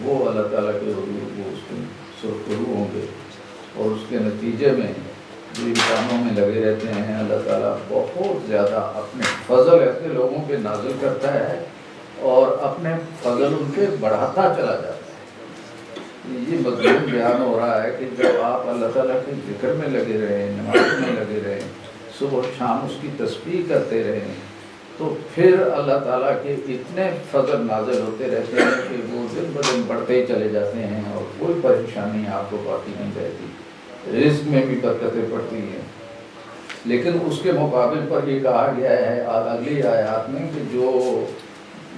وہ اللہ تعالیٰ کے حضور وہ اس دن سرخرو ہوں گے، اور اس کے نتیجے میں جو امتحانوں میں لگے رہتے ہیں اللہ تعالیٰ بہت زیادہ اپنے فضل ایسے لوگوں پہ نازل کرتا ہے اور اپنے فضل ان پہ بڑھاتا چلا جاتا ہے۔ یہ مضمون بیان ہو رہا ہے کہ جب آپ اللہ تعالیٰ کے ذکر میں لگے رہیں، نماز میں لگے رہیں، صبح و شام اس کی تسبیح کرتے رہیں، تو پھر اللہ تعالیٰ کے اتنے فضل نازل ہوتے رہتے ہیں کہ وہ دن بدن بڑھتے ہی چلے جاتے ہیں اور کوئی پریشانی آپ کو باقی نہیں رہتی، رزق میں بھی برکتیں پڑتی ہیں، لیکن اس کے مقابل پر یہ کہا گیا ہے اگلی آیات میں کہ جو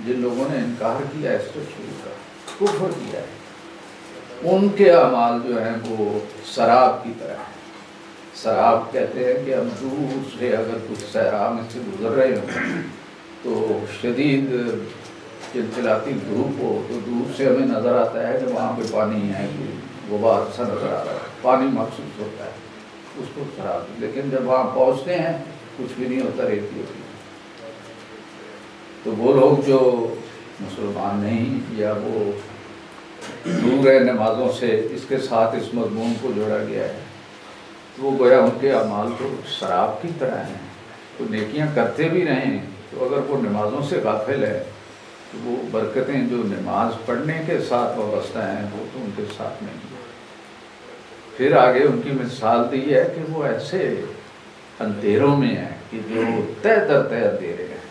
جن لوگوں نے انکار کیا ہے اس رسول کا، کفر کیا ہے، ان کے اعمال جو ہیں وہ سراب کی طرح ہیں۔ سراب کہتے ہیں کہ ہم دور سے اگر کچھ صحرا میں سے گزر رہے ہوں تو شدید چلچلاتی دھوپ ہو تو دور سے ہمیں نظر آتا ہے کہ وہاں پہ پانی ہے، غبار سا نظر آ رہا ہے، پانی محسوس ہوتا ہے، اس کو سراب۔ لیکن جب وہاں پہنچتے ہیں کچھ بھی نہیں ہوتا، ریتی ہوتی ہے۔ تو وہ لوگ جو مسلمان نہیں یا وہ دور ہے نمازوں سے، اس کے ساتھ اس مضمون کو جوڑا گیا ہے، تو وہ گویا ان کے اعمال تو شراب کی طرح ہیں۔ تو نیکیاں کرتے بھی رہیں تو اگر وہ نمازوں سے غافل ہے تو وہ برکتیں جو نماز پڑھنے کے ساتھ وابستہ ہیں وہ تو ان کے ساتھ نہیں ہیں۔ پھر آگے ان کی مثال دی ہے کہ وہ ایسے اندھیروں میں ہیں کہ جو تہ در تہ اندھیرے ہیں،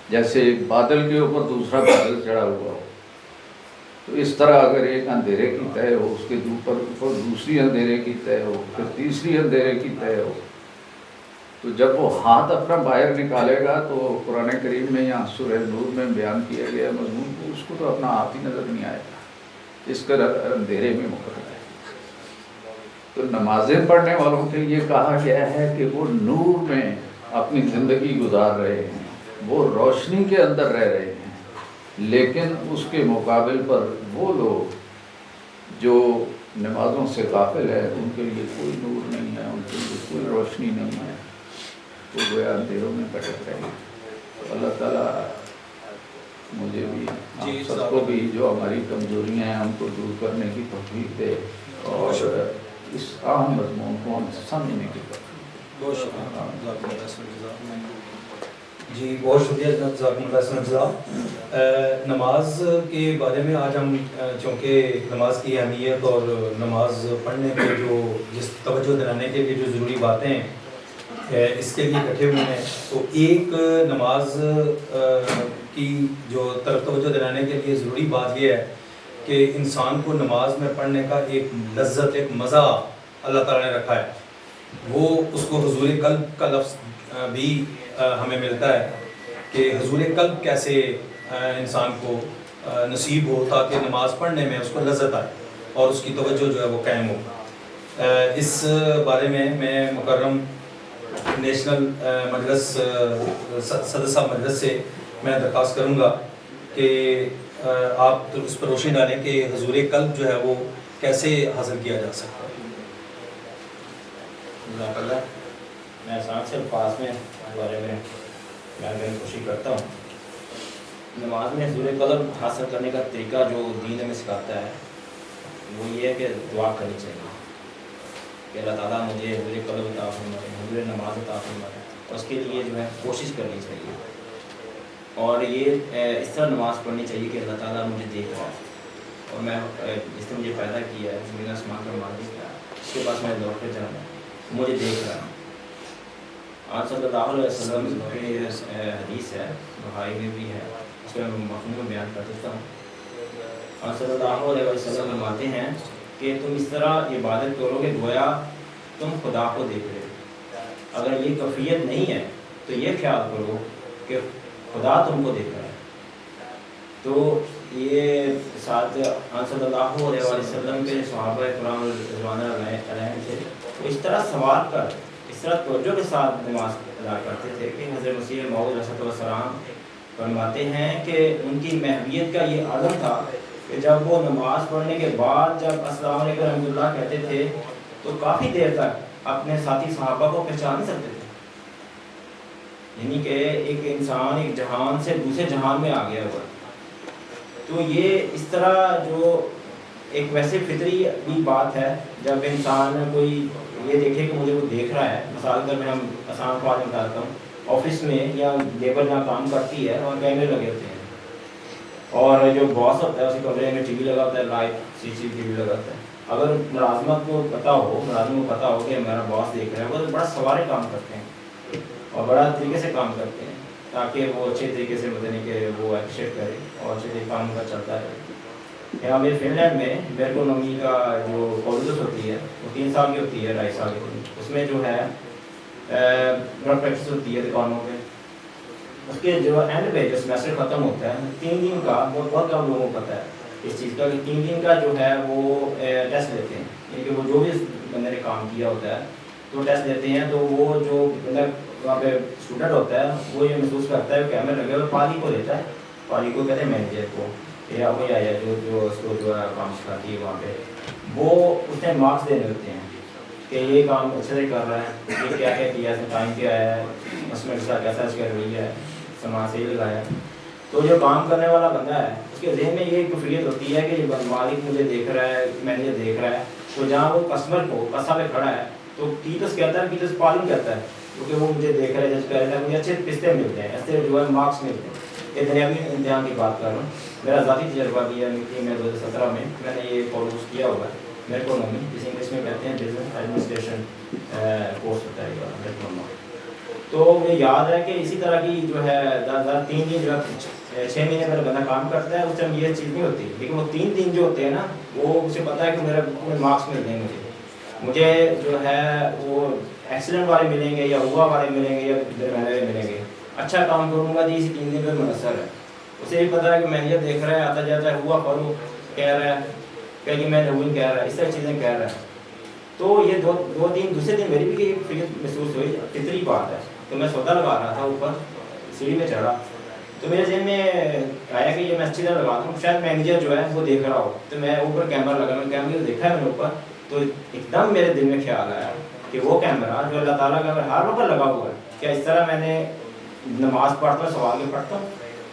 جیسے ایک بادل کے اوپر دوسرا بادل چڑھا ہوا ہو، تو اس طرح اگر ایک اندھیرے کی تہ ہو، اس کے اوپر دوسری اندھیرے کی تہ ہو، پھر تیسری اندھیرے کی تہ ہو، تو جب وہ ہاتھ اپنا باہر نکالے گا تو قرآن کریم میں یہاں سورہ نور میں بیان کیا گیا مضمون کو، اس کو تو اپنا ہاتھ ہی نظر نہیں آئے گا، اس کا اندھیرے میں مقرر ہے۔ تو نمازیں پڑھنے والوں کے لیے کہا گیا ہے کہ وہ نور میں اپنی زندگی گزار رہے ہیں، وہ روشنی کے اندر رہ رہے ہیں، لیکن اس کے مقابل پر وہ لوگ جو نمازوں سے غافل ہے ان کے لیے کوئی نور نہیں ہے، ان کے لیے کوئی روشنی نہیں ہے، وہ گویا اندھیروں میں بھٹک رہے ہیں۔ تو اللہ تعالیٰ مجھے بھی آپ سب کو بھی جو ہماری کمزوریاں ہیں ہم کو دور کرنے کی توفیق دے اور اس اہم مضمون کو ہم سمجھنے کی توفیق۔ بہت شکریہ جی، بہت شکریہ جزاکم اللہ خیر۔ نماز کے بارے میں آج ہم چونکہ نماز کی اہمیت اور نماز پڑھنے کے جو جس توجہ دلانے کے لیے جو ضروری باتیں ہیں اس کے لیے اکٹھے ہوئے ہیں، تو ایک نماز کی جو طرف توجہ دلانے کے لیے ضروری بات یہ ہے کہ انسان کو نماز میں پڑھنے کا ایک لذت، ایک مزہ اللہ تعالیٰ نے رکھا ہے۔ وہ اس کو حضور قلب کا لفظ بھی ہمیں ملتا ہے کہ حضور قلب کیسے انسان کو نصیب ہو تاکہ نماز پڑھنے میں اس کو لذت آئے اور اس کی توجہ جو ہے وہ قائم ہو۔ اس بارے میں مکرم نیشنل مجلس صدر صاحب مجلس سے میں درخواست کروں گا کہ آپ اس پر روشنی ڈالیں کہ حضور قلب جو ہے وہ کیسے حاصل کیا جا سکتا ہے۔ جزاک اللہ۔ میں آسان سے الفاظ میں اس بارے میں بیان کرنے کی کوشش کرتا ہوں۔ نماز میں حضور قلب حاصل کرنے کا طریقہ جو دین ہمیں سکھاتا ہے وہ یہ ہے کہ دعا کرنی چاہیے کہ اللہ تعالیٰ مجھے حضور قلب عطا فرمائے، حضور نماز عطا فرمائے، اور اس کے لیے جو ہے کوشش کرنی چاہیے، اور یہ اس طرح نماز پڑھنی چاہیے کہ اللہ تعالیٰ مجھے دیکھ رہا ہے اور میں جس نے مجھے پیدا کیا ہے، زمین آسمان کا مالک ہے، اس کے پاس میں لوٹ کر جانا ہے، مجھے دیکھ رہا ہے۔ آج صلی اللہ علیہ وسلم کی حدیث ہے، بخاری میں بھی ہے، اس کا مفہوم میں بیان کر دیتا ہوں۔ آج صلی اللہ علیہ وسلم فرماتے ہیں کہ تم اس طرح عبادت کرو گے گویا تم خدا کو دیکھ رہے ہو۔ اگر یہ کیفیت نہیں ہے تو یہ خیال کرو کہ خدا تم کو دیکھ رہا ہے۔ تو یہ ساتھ صلی اللہ علیہ وسلم کے صحابہ کرام رضوان اللہ علیہم تھے، وہ اس طرح سوال کر، اس طرح توجہ کے ساتھ نماز ادا کرتے تھے کہ حضرت مسیح موعود علیہ السلام فرماتے ہیں کہ ان کی محبیت کا یہ عالم تھا کہ جب وہ نماز پڑھنے کے بعد جب السلام علیکم رحمۃ اللہ کہتے تھے تو کافی دیر تک اپنے ساتھی صحابہ کو پہچان نہیں سکتے تھے، یعنی کہ ایک انسان ایک جہان سے دوسرے جہان میں آ گیا ہوا۔ تو یہ اس طرح جو ایک ویسے فطری بھی بات ہے، جب انسان کوئی یہ دیکھے کہ مجھے وہ دیکھ رہا ہے، مثال طور میں ہم آسان خواہش بتاتا ہوں، آفس میں یا لیبر جہاں کام کرتی ہے وہاں کیمرے لگے ہوتے ہیں، اور جو باس ہوتا ہے اس کے کمرے میں ٹی وی لگا ہوتا ہے، لائٹ سی ٹی وی لگا ہوتا ہے۔ اگر ملازمت کو پتہ ہو، ملازم کو پتہ ہو کہ میرا باس دیکھ رہا ہے، وہ بڑا سوارے کام کرتے ہیں اور بڑا طریقے سے کام کرتے ہیں تاکہ وہ اچھے طریقے سے مطلب کہ وہ اپریشیٹ کرے اور اچھے طریقے کام کا چلتا ہے۔ یہاں پہ فن لینڈ میں بیرکونومی کا جو کالجز ہوتی ہے وہ 3 سال کی ہوتی ہے، 2.5 سال کی، اس میں جو ہے ڈرگ پریکٹس ہوتی ہے دکانوں پہ، اس کے جو اینڈ پہ جو سیمیسٹر ختم ہوتا ہے 3 دن کا، بہت کم لوگوں کو پتہ ہے اس چیز کا کہ 3 دن کا جو ہے وہ ٹیسٹ لیتے ہیں، یعنی کہ وہ جو بھی بندے نے کام کیا ہوتا ہے تو ٹیسٹ لیتے ہیں، تو وہ جو بندہ وہاں پہ اسٹوڈنٹ ہوتا ہے وہ یہ محسوس کرتا ہے کہ کیمرے لگے ہوئے، پالی کو لیتا ہے، پالی کو کہتے ہیں مینیجر کو یا وہی آیا جو اس کو جو ہے کام سکھاتی ہے وہاں پہ، وہ اس نے مارکس دینے ہوتے ہیں کہ یہ کام اچھے سے کر رہا ہے، یہ کیا کیا کیا ہے، ٹائم کیا ہے، اس میں کیسا اس کا رویہ ہے، سامان صحیح لگایا ہے۔ تو جو کام کرنے والا بندہ ہے اس کے ذہن میں یہ کفریت ہوتی ہے کہ مالک مجھے دیکھ رہا ہے، مینیجر دیکھ رہا ہے، تو جہاں وہ کسٹمر کو کسا پہ کھڑا ہے تو ٹیٹس کہتا ہے، ٹیٹس پالنگ کہتا ہے، کیونکہ وہ مجھے دیکھ رہا ہے، جج کر رہا ہے، مجھے اچھے پستے ملتے ہیں، ایسے جو ہے مارکس ملتے ہیں۔ یہ دنیاوی امتحان کی بات کر رہا ہوں، میرا ذاتی تجربہ بھی ہے کہ میں 2017 میں نے یہ کورس کیا ہوا ہے، میرے کو نومی جس انگلش میں کہتے ہیں بزنس ایڈمنسٹریشن کورس ہوتا ہے ڈپلوما۔ تو مجھے یاد ہے کہ اسی طرح کی جو ہے 3 دن جو ہے 6 مہینے پہلے بندہ کام کرتا ہے، اس ٹائم یہ چیز نہیں ہوتی، لیکن وہ 3 دن جو ہوتے ہیں نا وہ اسے پتہ ہے کہ میرے مارکس مل دیں گے، مجھے جو ہے وہ ایکسیلنٹ والے ملیں گے یا ہوا والے ملیں گے یا درمیانے والے ملیں گے، اچھا کام کروں گا جی اسی 3 دن پہ منحصر ہے۔ اسے بھی پتہ ہے کہ مینیجر دیکھ رہا ہے، آتا جاتا ہے، ہوا کرو کہہ رہا ہے کہ میں نوین کہہ رہا ہے، اس طرح چیزیں کہہ رہا ہے۔ تو یہ دو دن دوسرے دن میری بھی فکر محسوس ہوئی، فطری بات ہے، تو میں سودا لگا رہا تھا، اوپر سیڑھی میں چڑھا تو میرے ذہن میں آیا کہ یہ میں اچھی طرح لگاتا ہوں، شاید مینیجر جو ہے وہ دیکھ رہا ہو، تو میں اوپر کیمرہ لگا، میں کیمرے کو دیکھا ہے میں نے اوپر، تو ایک دم میرے دل میں خیال آیا کہ وہ کیمرہ جو اللہ تعالیٰ کا ہر وقت لگا ہوا ہے، کیا اس طرح میں نے نماز پڑھتا ہوں سوال میں پڑھتا ہوں،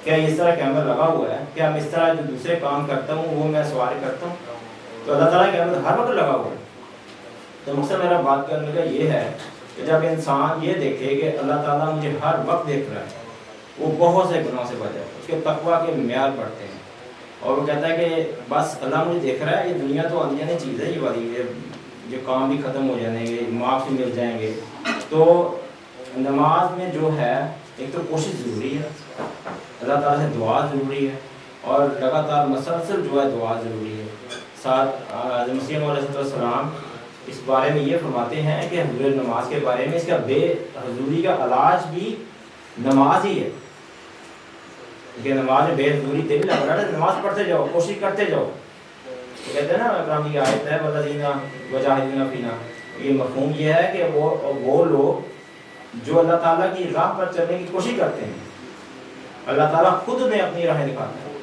کیا اس طرح کیمرہ لگا ہوا ہے، کیا میں اس طرح جو دوسرے کام کرتا ہوں وہ میں سوال کرتا ہوں، تو اللہ تعالیٰ کیمرہ ہر وقت لگا ہوا ہے۔ تو مقصد میرا بات کرنے کا یہ ہے کہ جب انسان یہ دیکھے کہ اللہ تعالیٰ مجھے ہر وقت دیکھ رہا ہے، وہ بہت سے گناہوں سے بچے، اس کے تقویٰ کے معیار بڑھتے ہیں، اور وہ کہتا ہے کہ بس اللہ مجھے دیکھ رہا ہے، یہ دنیا تو آنے جانے چیز ہے، یہ والی جو کام بھی ختم ہو جائیں گے، مارکس بھی مل جائیں گے۔ تو نماز میں جو ہے ایک تو کوشش ضروری ہے، اللہ تعالیٰ سے دعا ضروری ہے، اور لگاتار مسلسل جو ہے دعا ضروری ہے۔ ساتھ مسیح موعود علیہ السلام اس بارے میں یہ فرماتے ہیں کہ حضور نماز کے بارے میں اس کا بے حضوری کا علاج بھی نماز ہی ہے، کہ نماز میں بے حضوری دل لگ رہا ہے، نماز پڑھتے جاؤ، کوشش کرتے جاؤ۔ تو کہتے ہیں نا اکرام کی آیت ہے وَالَّذِينَ وَجَاهِدُونَ فِينَا، یہ مفہوم یہ ہے کہ وہ لوگ جو اللہ تعالیٰ کی راہ پر چلنے کی کوشش کرتے ہیں، اللہ تعالیٰ خود میں اپنی راہیں دکھاتا ہے۔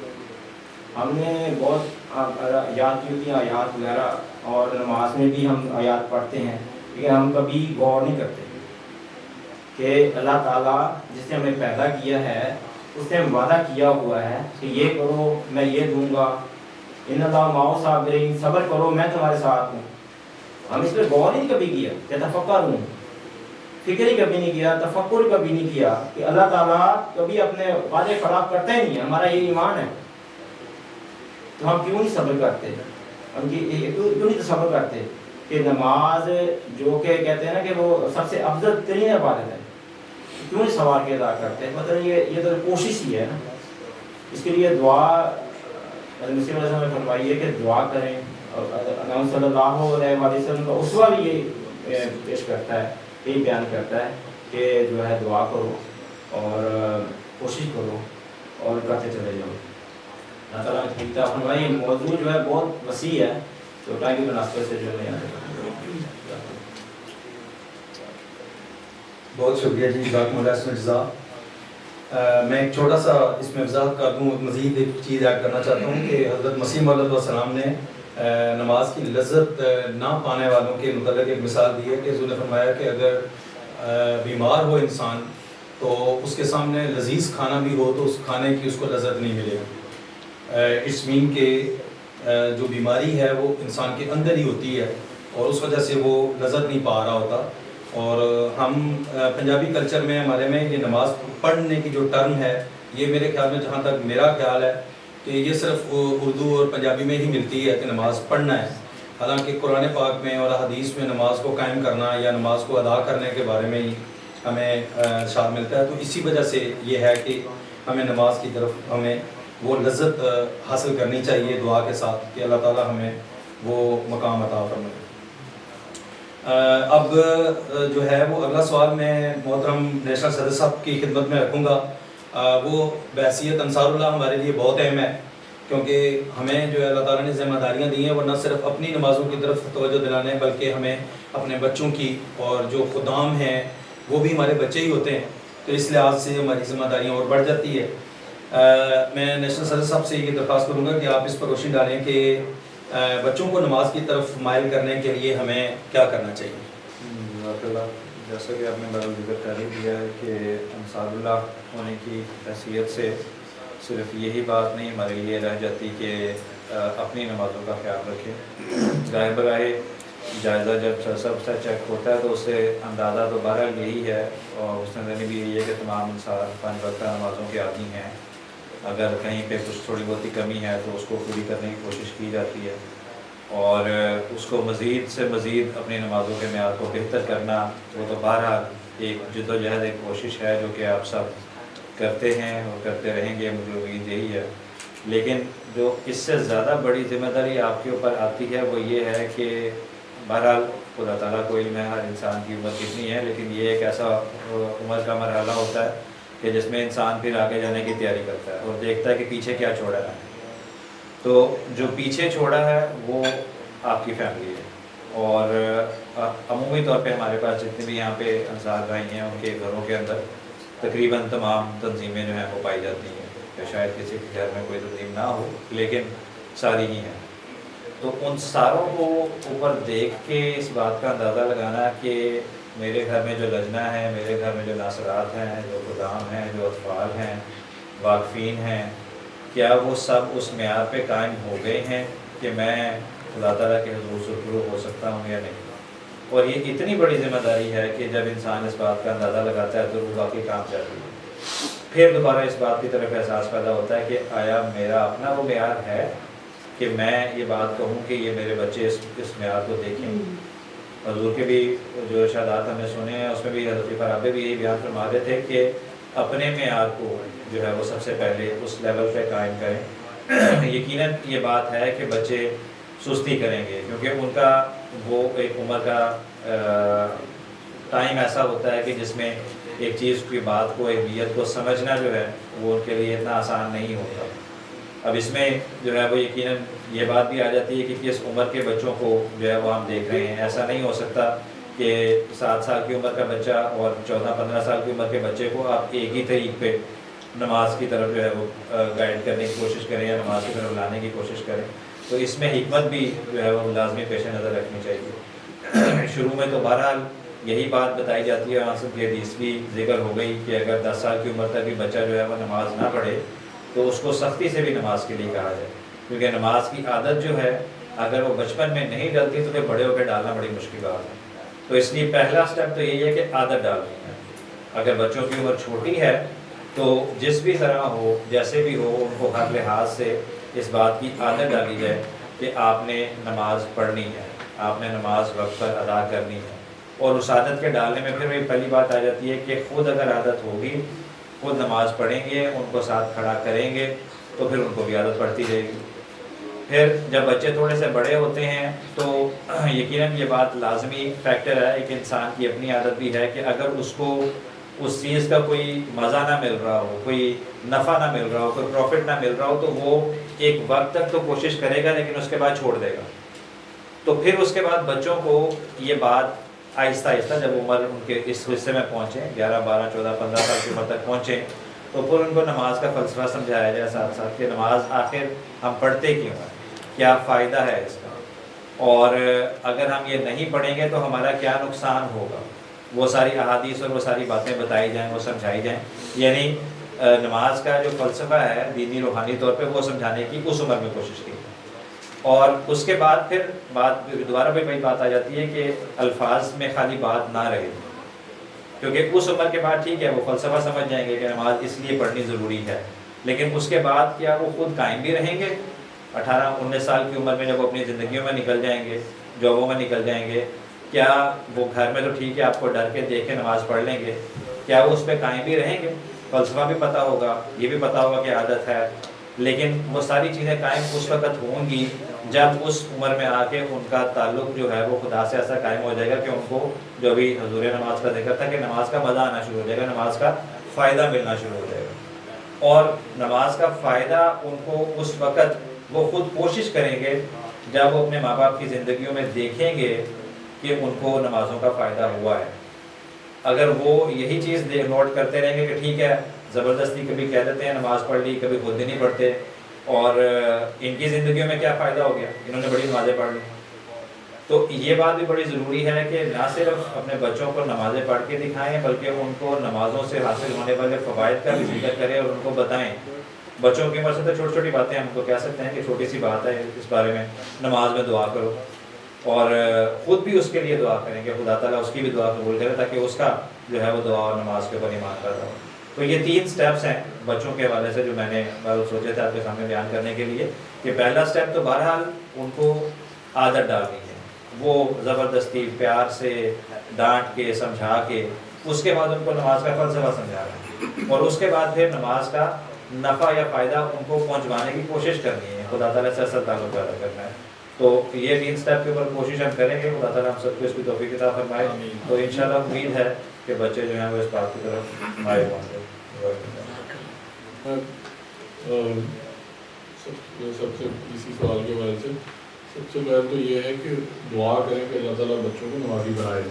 ہم نے بہت یاد کی ہوتی ہیں آیات وغیرہ، اور نماز میں بھی ہم آیات پڑھتے ہیں، لیکن ہم کبھی غور نہیں کرتے کہ اللہ تعالیٰ جس نے ہمیں پیدا کیا ہے اس نے وعدہ کیا ہوا ہے کہ یہ کرو میں یہ دوں گا، ان اللہ مع الصابرین، صبر کرو میں تمہارے ساتھ ہوں۔ ہم اس پہ غور نہیں کبھی کیا کہ تفکر ہوں، فکر ہی کبھی نہیں کیا، تفکر کبھی نہیں کیا کہ اللہ تعالیٰ کبھی اپنے وعدے خلاف کرتا ہی نہیں ہے، ہمارا یہ ایمان ہے۔ تو ہم کیوں نہیں صبر کرتے، ہم کیوں نہیں صبر کرتے کہ نماز جو کہ کہتے ہیں نا کہ وہ سب سے افضل ترین عبادت ہے، کیوں نہیں سوار کے ادا کرتے؟ مطلب یہ تو کوشش ہی ہے نا۔ اس کے لیے دعا مسیح علیہ السلام نے فرمائی ہے کہ دعا کریں، اور صلی اللہ علیہ وسلم کا اسوہ بھی یہ پیش کرتا ہے، یہی بیان کرتا ہے کہ جو ہے دعا کرو اور کوشش کرو اور کرتے چلے جاؤ۔ اللہ تعالیٰ نے ٹھیک تھا فرمائی، موضوع جو ہے بہت وسیع ہے، تو ٹائم کی مناسبت سے جو ہے بہت شکریہ جی، جزاکم اللہ خیر جزا۔ میں ایک چھوٹا سا اس میں وضاحت کر دوں، مزید ایک چیز ایڈ کرنا چاہتا ہوں کہ حضرت مسیح موعود علیہ السلام نے نماز کی لذت نہ پانے والوں کے متعلق ایک مثال دی ہے کہ حضور نے فرمایا کہ اگر بیمار ہو انسان تو اس کے سامنے لذیذ کھانا بھی ہو تو اس کھانے کی اس کو لذت نہیں ملے گا۔ اٹس مین کہ جو بیماری ہے وہ انسان کے اندر ہی ہوتی ہے اور اس وجہ سے وہ لذت نہیں پا رہا ہوتا۔ اور ہم پنجابی کلچر میں ہمارے میں یہ نماز پڑھنے کی جو ٹرم ہے، یہ میرے خیال میں جہاں تک میرا خیال ہے کہ یہ صرف اردو اور پنجابی میں ہی ملتی ہے کہ نماز پڑھنا ہے، حالانکہ قرآن پاک میں اور حدیث میں نماز کو قائم کرنا یا نماز کو ادا کرنے کے بارے میں ہی ہمیں ارشاد ملتا ہے۔ تو اسی وجہ سے یہ ہے کہ ہمیں نماز کی طرف ہمیں وہ لذت حاصل کرنی چاہیے دعا کے ساتھ کہ اللہ تعالیٰ ہمیں وہ مقام عطا فرمائے۔ اب جو ہے وہ اگلا سوال میں محترم نیشنل صدر صاحب کی خدمت میں رکھوں گا. وہ بحیثیت انصار اللہ ہمارے لیے بہت اہم ہے، کیونکہ ہمیں جو ہے اللہ تعالیٰ نے ذمہ داریاں دی ہیں، وہ نہ صرف اپنی نمازوں کی طرف توجہ دلانے ہیں بلکہ ہمیں اپنے بچوں کی، اور جو خدام ہیں وہ بھی ہمارے بچے ہی ہوتے ہیں، تو اس لحاظ سے ہماری ذمہ داریاں اور بڑھ جاتی ہے. میں نیشنل صدر صاحب سے یہ درخواست کروں گا کہ آپ اس پر روشنی ڈالیں کہ بچوں کو نماز کی طرف مائل کرنے کے لیے ہمیں کیا کرنا چاہیے. جزاک اللہ. جیسا کہ آپ نے بڑا ذکر تعریف دیا ہے کہ انصار اللہ ہونے کی حیثیت سے صرف یہی بات نہیں ہمارے لیے رہ جاتی کہ اپنی نمازوں کا خیال رکھیں. گاہے بگاہے جائزہ جب سب سے چیک ہوتا ہے تو اس سے اندازہ تو بہرحال یہی ہے، اور اس نے بھی یہی ہے کہ تمام انسان 5 وقتہ نمازوں کے عادی ہیں. اگر کہیں پہ کچھ تھوڑی بہت ہی کمی ہے تو اس کو پوری کرنے کی کوشش کی جاتی ہے، اور اس کو مزید سے مزید اپنی نمازوں کے معیار کو بہتر کرنا وہ تو بہرحال ایک جد و جہد، ایک کوشش ہے جو کہ آپ سب کرتے ہیں اور کرتے رہیں گے، مجھے امید یہی ہے. لیکن جو اس سے زیادہ بڑی ذمہ داری آپ کے اوپر آتی ہے وہ یہ ہے کہ بہرحال خدا تعالیٰ کو علم ہے ہر انسان کی عمر کتنی ہے، لیکن یہ ایک ایسا عمر کا مرحلہ ہوتا ہے کہ جس میں انسان پھر آگے جانے کی تیاری کرتا ہے اور دیکھتا ہے کہ پیچھے کیا چھوڑا ہے. تو جو پیچھے چھوڑا ہے وہ آپ کی فیملی ہے، اور عمومی طور پہ ہمارے پاس جتنے بھی یہاں پہ انصار بھائی ہیں ان کے گھروں کے اندر تقریباً تمام تنظیمیں جو ہیں وہ پائی جاتی ہیں، کہ شاید کسی کے گھر میں کوئی تنظیم نہ ہو لیکن ساری ہی ہیں. تو ان ساروں کو اوپر دیکھ کے اس بات کا اندازہ لگانا کہ میرے گھر میں جو لجنہ ہے، میرے گھر میں جو ناصرات ہیں، جو خدام ہیں، جو اطفال ہیں، واقفین ہیں، کیا وہ سب اس معیار پہ قائم ہو گئے ہیں کہ میں خدا تعالیٰ کے حضور سے روبرو ہو سکتا ہوں یا نہیں. اور یہ اتنی بڑی ذمہ داری ہے کہ جب انسان اس بات کا اندازہ لگاتا ہے تو وہ واقعی کام جاتی ہے. پھر دوبارہ اس بات کی طرف احساس پیدا ہوتا ہے کہ آیا میرا اپنا وہ معیار ہے کہ میں یہ بات کہوں کہ یہ میرے بچے اس معیار کو دیکھیں. حضور کے بھی جو ارشادات ہم نے سنے ہیں اس میں بھی حضرت فرابے بھی یہی بیان فرما رہے تھے کہ اپنے معیار کو جو ہے وہ سب سے پہلے اس لیول پہ قائم کریں. یقیناً یہ بات ہے کہ بچے سستی کریں گے کیونکہ ان کا وہ ایک عمر کا ٹائم ایسا ہوتا ہے کہ جس میں ایک چیز کی بات کو، اہمیت کو سمجھنا جو ہے وہ ان کے لیے اتنا آسان نہیں ہوتا. اب اس میں جو ہے وہ یقیناً یہ بات بھی آ جاتی ہے کہ کس عمر کے بچوں کو جو ہے وہ ہم دیکھ رہے ہیں. ایسا نہیں ہو سکتا کہ 7 سال کی عمر کا بچہ اور 14-15 سال کی عمر کے بچے کو آپ ایک ہی طریق پہ نماز کی طرف جو ہے وہ گائیڈ کرنے کی کوشش کریں یا نماز کی طرف لانے کی کوشش کریں. تو اس میں حکمت بھی جو ہے وہ لازمی پیش نظر رکھنی چاہیے. شروع میں تو بہرحال یہی بات بتائی جاتی ہے، وہاں سے حدیث بھی ذکر ہو گئی کہ اگر 10 سال کی عمر تک بھی بچہ جو ہے وہ نماز نہ پڑھے تو اس کو سختی سے بھی نماز کے لیے کہا جائے، کیونکہ نماز کی عادت جو ہے اگر وہ بچپن میں نہیں ڈلتی تو پھر بڑے ہو کے ڈالنا بڑی مشکل بات ہے. تو اس لیے پہلا سٹیپ تو یہی ہے کہ عادت ڈالنی ہے. اگر بچوں کی عمر چھوٹی ہے تو جس بھی طرح ہو، جیسے بھی ہو، ان کو ہر لحاظ سے اس بات کی عادت ڈالی جائے کہ آپ نے نماز پڑھنی ہے، آپ نے نماز وقت پر ادا کرنی ہے. اور اس عادت کے ڈالنے میں پھر وہی پہلی بات آ جاتی ہے کہ خود اگر عادت ہوگی، خود نماز پڑھیں گے، ان کو ساتھ کھڑا کریں گے تو پھر ان کو بھی عادت پڑتی رہے گی. پھر جب بچے تھوڑے سے بڑے ہوتے ہیں تو یقیناً یہ بات لازمی فیکٹر ہے، ایک انسان کی اپنی عادت بھی ہے کہ اگر اس کو اس چیز کا کوئی مزہ نہ مل رہا ہو، کوئی نفع نہ مل رہا ہو، کوئی پروفٹ نہ مل رہا ہو تو وہ ایک وقت تک تو کوشش کرے گا لیکن اس کے بعد چھوڑ دے گا. تو پھر اس کے بعد بچوں کو یہ بات آہستہ آہستہ جب عمر ان کے اس حصے میں پہنچیں، 11, 12, 14, 15 سال کی عمر تک پہنچیں تو پھر ان کو نماز کا فلسفہ سمجھایا جائے ساتھ ساتھ کہ نماز آخر ہم پڑھتے کیوں ہیں، کیا فائدہ ہے اس کا، اور اگر ہم یہ نہیں پڑھیں گے تو ہمارا کیا نقصان ہوگا. وہ ساری احادیث اور وہ ساری باتیں بتائی جائیں، وہ سمجھائی جائیں. یعنی نماز کا جو فلسفہ ہے دینی روحانی طور پہ وہ سمجھانے کی اس عمر میں کوشش کی. اور اس کے بعد پھر بات دوبارہ بھی وہی بات آ جاتی ہے کہ الفاظ میں خالی بات نہ رہے، کیونکہ اس عمر کے بعد ٹھیک ہے وہ فلسفہ سمجھ جائیں گے کہ نماز اس لیے پڑھنی ضروری ہے، لیکن اس کے بعد کیا وہ خود قائم بھی رہیں گے؟ 18-19 سال کی عمر میں جب وہ اپنی زندگیوں میں نکل جائیں گے، جابوں میں نکل جائیں گے، کیا وہ گھر میں تو ٹھیک ہے آپ کو ڈر کے دیکھ کے نماز پڑھ لیں گے، کیا وہ اس پہ قائم بھی رہیں گے؟ فلسفہ بھی پتہ ہوگا، یہ بھی پتہ ہوگا کہ عادت ہے، لیکن وہ ساری چیزیں قائم اس وقت ہوں گی جب اس عمر میں آ کے ان کا تعلق جو ہے وہ خدا سے ایسا قائم ہو جائے گا کہ ان کو جو بھی حضور نماز کا ذکر تھا کہ نماز کا مزہ آنا شروع ہو جائے گا, نماز کا فائدہ ملنا شروع ہو جائے گا. اور نماز کا فائدہ ان کو اس وقت وہ خود کوشش کریں گے جب وہ اپنے ماں باپ کی زندگیوں میں دیکھیں گے کہ ان کو نمازوں کا فائدہ ہوا ہے. اگر وہ یہی چیز نوٹ کرتے رہیں گے کہ ٹھیک ہے زبردستی کبھی کہہ دیتے ہیں نماز پڑھ لی, کبھی خود ہی نہیں پڑھتے, اور ان کی زندگیوں میں کیا فائدہ ہو گیا, انہوں نے بڑی نمازیں پڑھ لی. تو یہ بات بھی بڑی ضروری ہے کہ نہ صرف اپنے بچوں کو نمازیں پڑھ کے دکھائیں بلکہ ان کو نمازوں سے حاصل ہونے والے فوائد کا بھی ذکر کریں اور ان کو بتائیں. بچوں کی عمر سے تو چھوٹی چھوٹی باتیں ہم کو کہہ سکتے ہیں کہ چھوٹی سی بات ہے اس بارے میں, نماز میں دعا کرو, اور خود بھی اس کے لیے دعا کریں کہ خدا تعالیٰ اس کی بھی دعا قبول کرے تاکہ اس کا جو ہے وہ دعا اور نماز کے اوپر ایمان پیدا ہو. تو یہ 3 سٹیپس ہیں بچوں کے حوالے سے جو میں نے سوچے تھے آپ کے سامنے بیان کرنے کے لیے. کہ پہلا سٹیپ تو بہرحال ان کو عادت ڈالنی ہے, وہ زبردستی پیار سے ڈانٹ کے سمجھا کے, اس کے بعد ان کو نماز کا فلسفہ سمجھا رہے ہیں, اور اس کے بعد پھر نماز کا نفع یا فائدہ ان کو پہنچوانے کی کوشش کرنی ہے, خدا تعالیٰ سے اصل تعلق پیدا کرنا ہے. تو یہ 3 سٹیپ کے اوپر کوشش ہم کریں گے, خدا تعالیٰ ہم سب کو اس کی توفیق عطا فرمائے. تو انشاءاللہ امید ہے کہ بچے جو ہیں وہ اس بات کی طرف مائل ہوں گے. سب سے اسی سوال کے بارے سے سب سے پہلے تو یہ ہے کہ دعا کریں کہ اللہ تعالیٰ بچوں کو نمازی بنائے.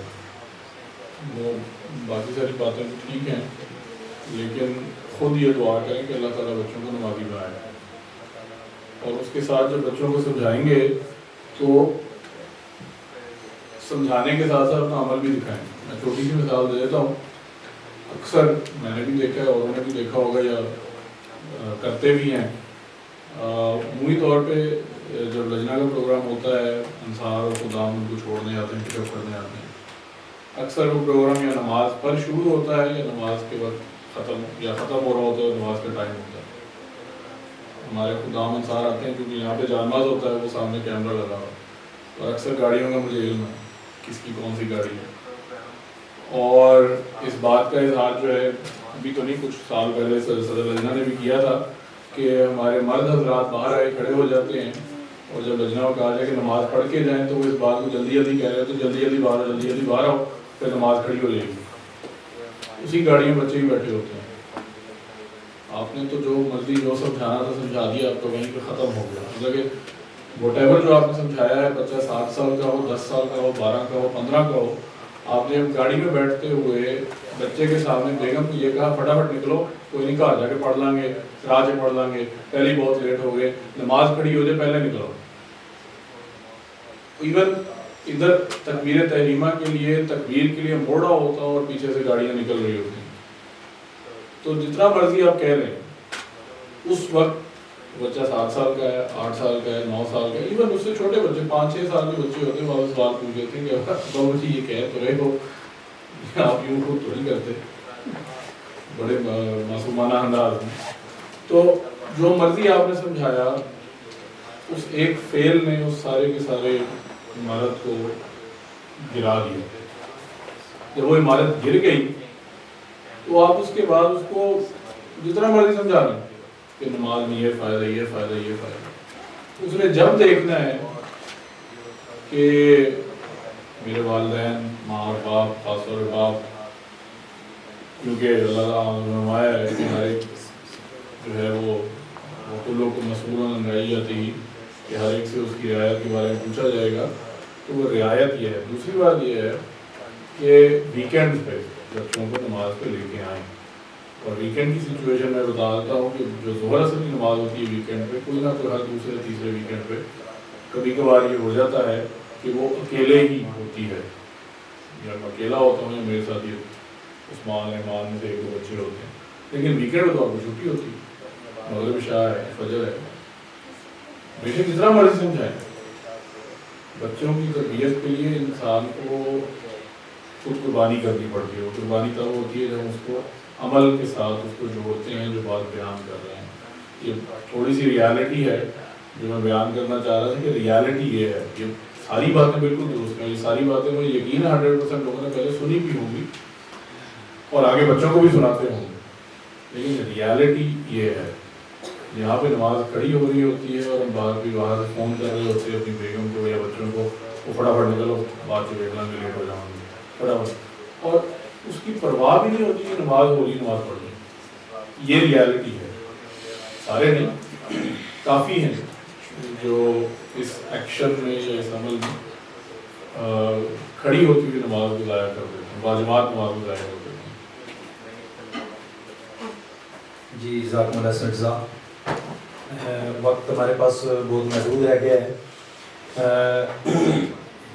وہ باقی ساری باتیں تو ٹھیک ہیں, لیکن خود یہ دعا کریں کہ اللہ تعالیٰ بچوں کو نمازی بنائے, اور اس کے ساتھ جب بچوں کو سمجھائیں گے تو سمجھانے کے ساتھ ساتھ اپنا عمل بھی دکھائیں. میں چھوٹی سی مثال دے دیتا ہوں. اکثر میں نے بھی دیکھا ہے, اوروں نے بھی دیکھا ہوگا یا کرتے بھی ہیں, عمومی طور پہ جب لجنہ کا پروگرام ہوتا ہے, انصار اور خدام ان کو چھوڑنے آتے ہیں, پک اپ کرنے آتے ہیں, اکثر وہ پروگرام یا نماز پر شروع ہوتا ہے یا نماز کے وقت ختم ہو رہا ہوتا ہے, نماز کا ٹائم ہوتا ہے. ہمارے خدام انصار آتے ہیں کیونکہ یہاں پہ جانماز ہوتا ہے, وہ سامنے کیمرہ لگا ہوا, اور اکثر گاڑیوں کا مجھے علم ہے کس کی کون سی گاڑی ہے. اور اس بات کا اظہار جو ہے ابھی تو نہیں, کچھ سال پہلے صدر لجنہ نے بھی کیا تھا کہ ہمارے مرد حضرات باہر آئے کھڑے ہو جاتے ہیں, اور جب لجنہ کو کہا جائے کہ نماز پڑھ کے جائیں تو وہ اس بات کو جلدی جلدی کہہ رہے ہیں, تو جلدی جلدی باہر آؤ, پھر نماز کھڑی ہو جائے گی. اسی گاڑی میں بچے بھی بیٹھے ہوتے ہیں. آپ نے تو جو مرضی جو سمجھانا تھا سمجھا دیا, آپ کو وہیں پہ ختم ہو گیا. مطلب کہ واٹ ایور جو آپ نے سمجھایا ہے, بچہ 7 سال کا ہو, 10 سال کا ہو, 12 کا ہو, 15 کا ہو, آپ نے گاڑی میں بیٹھتے ہوئے بچے کے سامنے بیگم کو یہ کہا فٹافٹ نکلو, کوئی نہیں, کہا جا کے پڑھ لیں گے, راہ سے پڑھ لیں گے, پہلے بہت لیٹ ہو گئے, نماز کھڑی ہو جائے پہلے نکلو. ایون ادھر تکبیر تحریمہ کے لیے تکبیر کے لیے موڑا ہوتا اور پیچھے سے گاڑیاں نکل رہی ہوتی ہیں. تو جتنا مرضی آپ کہہ رہے ہیں, اس وقت بچہ 7 سال کا ہے, 8 سال کا ہے, 9 سال کا ہے, ایون اس سے چھوٹے بچے 5-6 سال کے بچے ہوتے ہیں, وہ سوال پوچھ لیتے ہیں کہ ابا مجھے یہ کہہ تو رہے ہو, آپ یوں خود تھوڑی کرتے, بڑے معصومانہ انداز میں. تو جو مرضی آپ نے سمجھایا, اس ایک فعل نے اس سارے کے سارے عمارت کو گرا دیا. جب وہ عمارت گر گئی تو آپ اس کے بعد اس کو جتنا مرضی سمجھا لیں کہ نماز میں یہ فائدہ, یہ فائدہ, یہ فائدہ. اس نے جب دیکھنا ہے کہ میرے والدین, ماں اور باپ, خاص طور پر باپ, کیونکہ اللہ تعالیٰ نے فرمایا ہے کہ ہمارے جو ہے وہ کلوں کو مسئولون رعیت ہی, کہ ہر ایک سے اس کی رعایت کے بارے میں پوچھا جائے گا. تو وہ رعایت یہ ہے. دوسری بات یہ ہے کہ ویکینڈ پہ بچوں کو نماز پہ لے کے آئیں. اور ویکینڈ کی سچویشن میں بتا دیتا ہوں کہ جو ظہر اثر کی نماز ہوتی ہے ویکینڈ پہ, کوئی نہ کوئی ہر دوسرے تیسرے ویکینڈ پہ کبھی کبھار یہ ہو جاتا ہے کہ وہ اکیلے ہی ہوتی ہے, یا میں اکیلا ہوتا ہوں یا میرے ساتھ یہ عثمان احمان میں سے 1-2 بچے ہوتے ہیں. لیکن ویکینڈ تو آپ کو چھٹی ہوتی ہے, مغرب عشاء ہے, فجر ہے. بیشک جتنا مرضی سمجھائیں, بچوں کی تربیت کے لیے انسان کو خود قربانی کرنی پڑتی ہے. وہ قربانی تب ہوتی ہے جب اس کو عمل کے ساتھ اس کو جوڑتے ہیں جو بات بیان کر رہے ہیں. یہ تھوڑی سی ریالٹی ہے جو میں بیان کرنا چاہ رہا تھا کہ ریالٹی یہ ہے. یہ ساری باتیں بالکل درست ہیں, یہ ساری باتیں مجھے یقین ہے 100% لوگوں نے پہلے سنی بھی ہوں گی اور آگے بچوں کو بھی سناتے ہوں گے, لیکن ریالٹی یہ ہے. یہاں پہ نماز کھڑی ہو رہی ہوتی ہے اور ہم باہر بھی باہر فون کر رہے ہوتے ہیں اپنی بیگم کو یا بچوں کو، وہ فٹافٹ نکلو بعد سے دیکھ لیں گے لیٹ ہو جاؤں گے فٹافٹ، اور اس کی پرواہ بھی نہیں ہوتی کہ نماز ہوگی نماز پڑھنی. یہ ریالٹی ہے. سارے نہیں، کافی ہیں جو اس ایکشن میں یا اس عمل میں کھڑی ہوتی ہوئی نماز کو ضائع کر دیتے ہیں، باجماعت نماز کو ضائع کر دیتے ہیں. جی جزاکم اللہ سرزا. وقت ہمارے پاس بہت محدود رہ گیا ہے.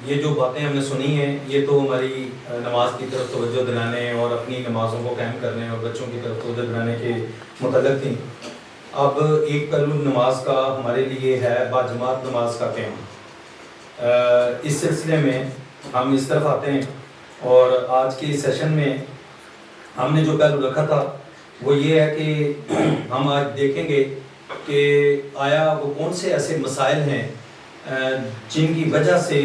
یہ جو باتیں ہم نے سنی ہیں یہ تو ہماری نماز کی طرف توجہ دلانے اور اپنی نمازوں کو قائم کرنے اور بچوں کی طرف توجہ دلانے کے متعلق تھیں. اب ایک پہلو نماز کا ہمارے لیے ہے باجماعت نماز کا قیام. اس سلسلے میں ہم اس طرف آتے ہیں اور آج کے سیشن میں ہم نے جو پہلو رکھا تھا وہ یہ ہے کہ ہم آج دیکھیں گے کہ آیا وہ کون سے ایسے مسائل ہیں جن کی وجہ سے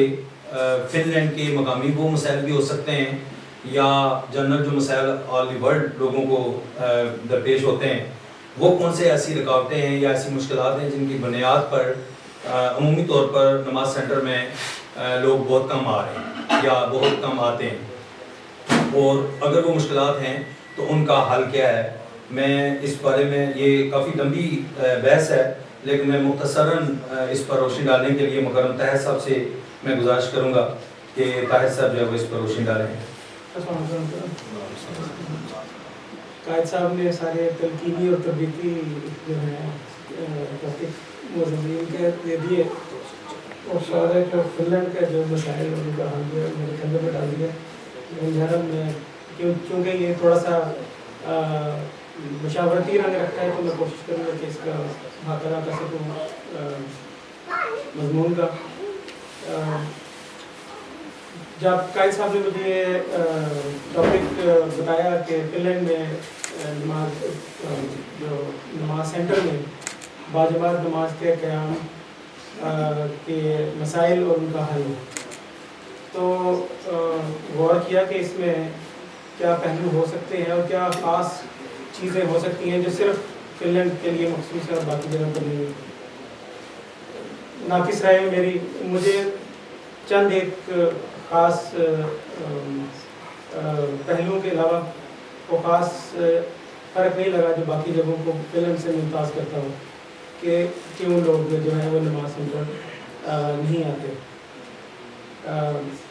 فن لینڈ کے مقامی وہ مسائل بھی ہو سکتے ہیں یا جنرل جو مسائل آل دی ورلڈ لوگوں کو درپیش ہوتے ہیں، وہ کون سے ایسی رکاوٹیں ہیں یا ایسی مشکلات ہیں جن کی بنیاد پر عمومی طور پر نماز سینٹر میں لوگ بہت کم آ رہے ہیں یا بہت کم آتے ہیں، اور اگر وہ مشکلات ہیں تو ان کا حل کیا ہے. میں اس بارے میں، یہ کافی لمبی بحث ہے لیکن میں مختصراً اس پر روشنی ڈالنے کے لیے مکرم طاہر صاحب سے میں گزارش کروں گا کہ طاہر صاحب جو ہے وہ اس پر روشنی ڈالیں. قائد صاحب نے سارے تلقینی اور تربیتی جو ہیں مضامین کے دے دیے اور سارے جو فن لینڈ کا جو مسائل ان کا حل جو ہے میرے کندھے پہ ڈال دیا. میں چونکہ یہ تھوڑا سا مشاورتی رنگ رکھتا ہے تو میں کوشش کروں گا کہ اس کا احاطہ کر سکوں مضمون کا. جب قائد صاحب نے مجھے ٹاپک بتایا کہ فن لینڈ میں نماز سینٹر میں باجماعت نماز کے قیام کے مسائل اور ان کا حل، تو غور کیا کہ اس میں کیا پہلو ہو سکتے ہیں اور کیا خاص چیزیں ہو سکتی ہیں جو صرف فن لینڈ کے لیے مخصوص ہے اور باقی جگہ پر نہیں. ناقص رائے میری، مجھے چند ایک خاص پہلوؤں کے علاوہ وہ خاص فرق نہیں لگا جو باقی جگہوں کو فن لینڈ سے ممتاز کرتا ہو کہ کیوں لوگ جو ہے وہ نماز سینٹر نہیں آتے.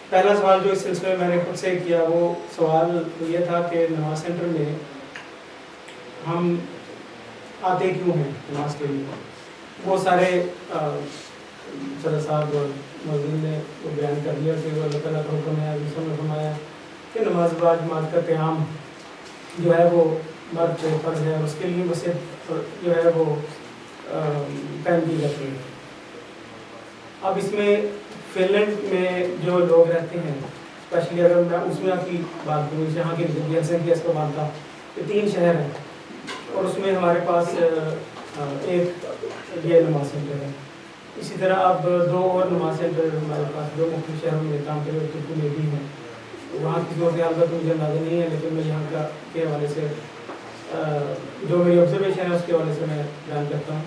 پہلا سوال جو اس سلسلے میں نے خود سے کیا وہ سوال یہ تھا کہ نماز سینٹر میں ہم آتے کیوں ہیں نماز کے لیے. وہ سارے صدر صاحب اور مؤذن نے وہ بیان کر دیا کہ وہ اللہ تعالیٰ کا حکم ہے. حدیثوں میں فرمایا کہ نماز باجماعت کا قیام جو ہے وہ مرد پہ فرض ہے اور اس کے لیے وصیت جو ہے وہ قائم کی جاتی ہے. اب اس میں فن لینڈ میں جو لوگ رہتے ہیں، اسپیشلی اگر میں اس میں کی بات کروں، یہاں کی ہیلسنکی اس کو مانتا یہ 3 شہر ہیں اور اس میں ہمارے پاس ایک یہ نماز سینٹر ہے. اسی طرح اب 2 اور نماز سینٹر ہمارے پاس 2 مختلف شہروں میں کام کرے اور ترکی میں بھی ہیں. وہاں کی صورتحال کا تو مجھے اندازہ نہیں ہے لیکن میں یہاں کے حوالے سے جو میری آبزرویشن ہے اس کے حوالے سے میں بیان کرتا ہوں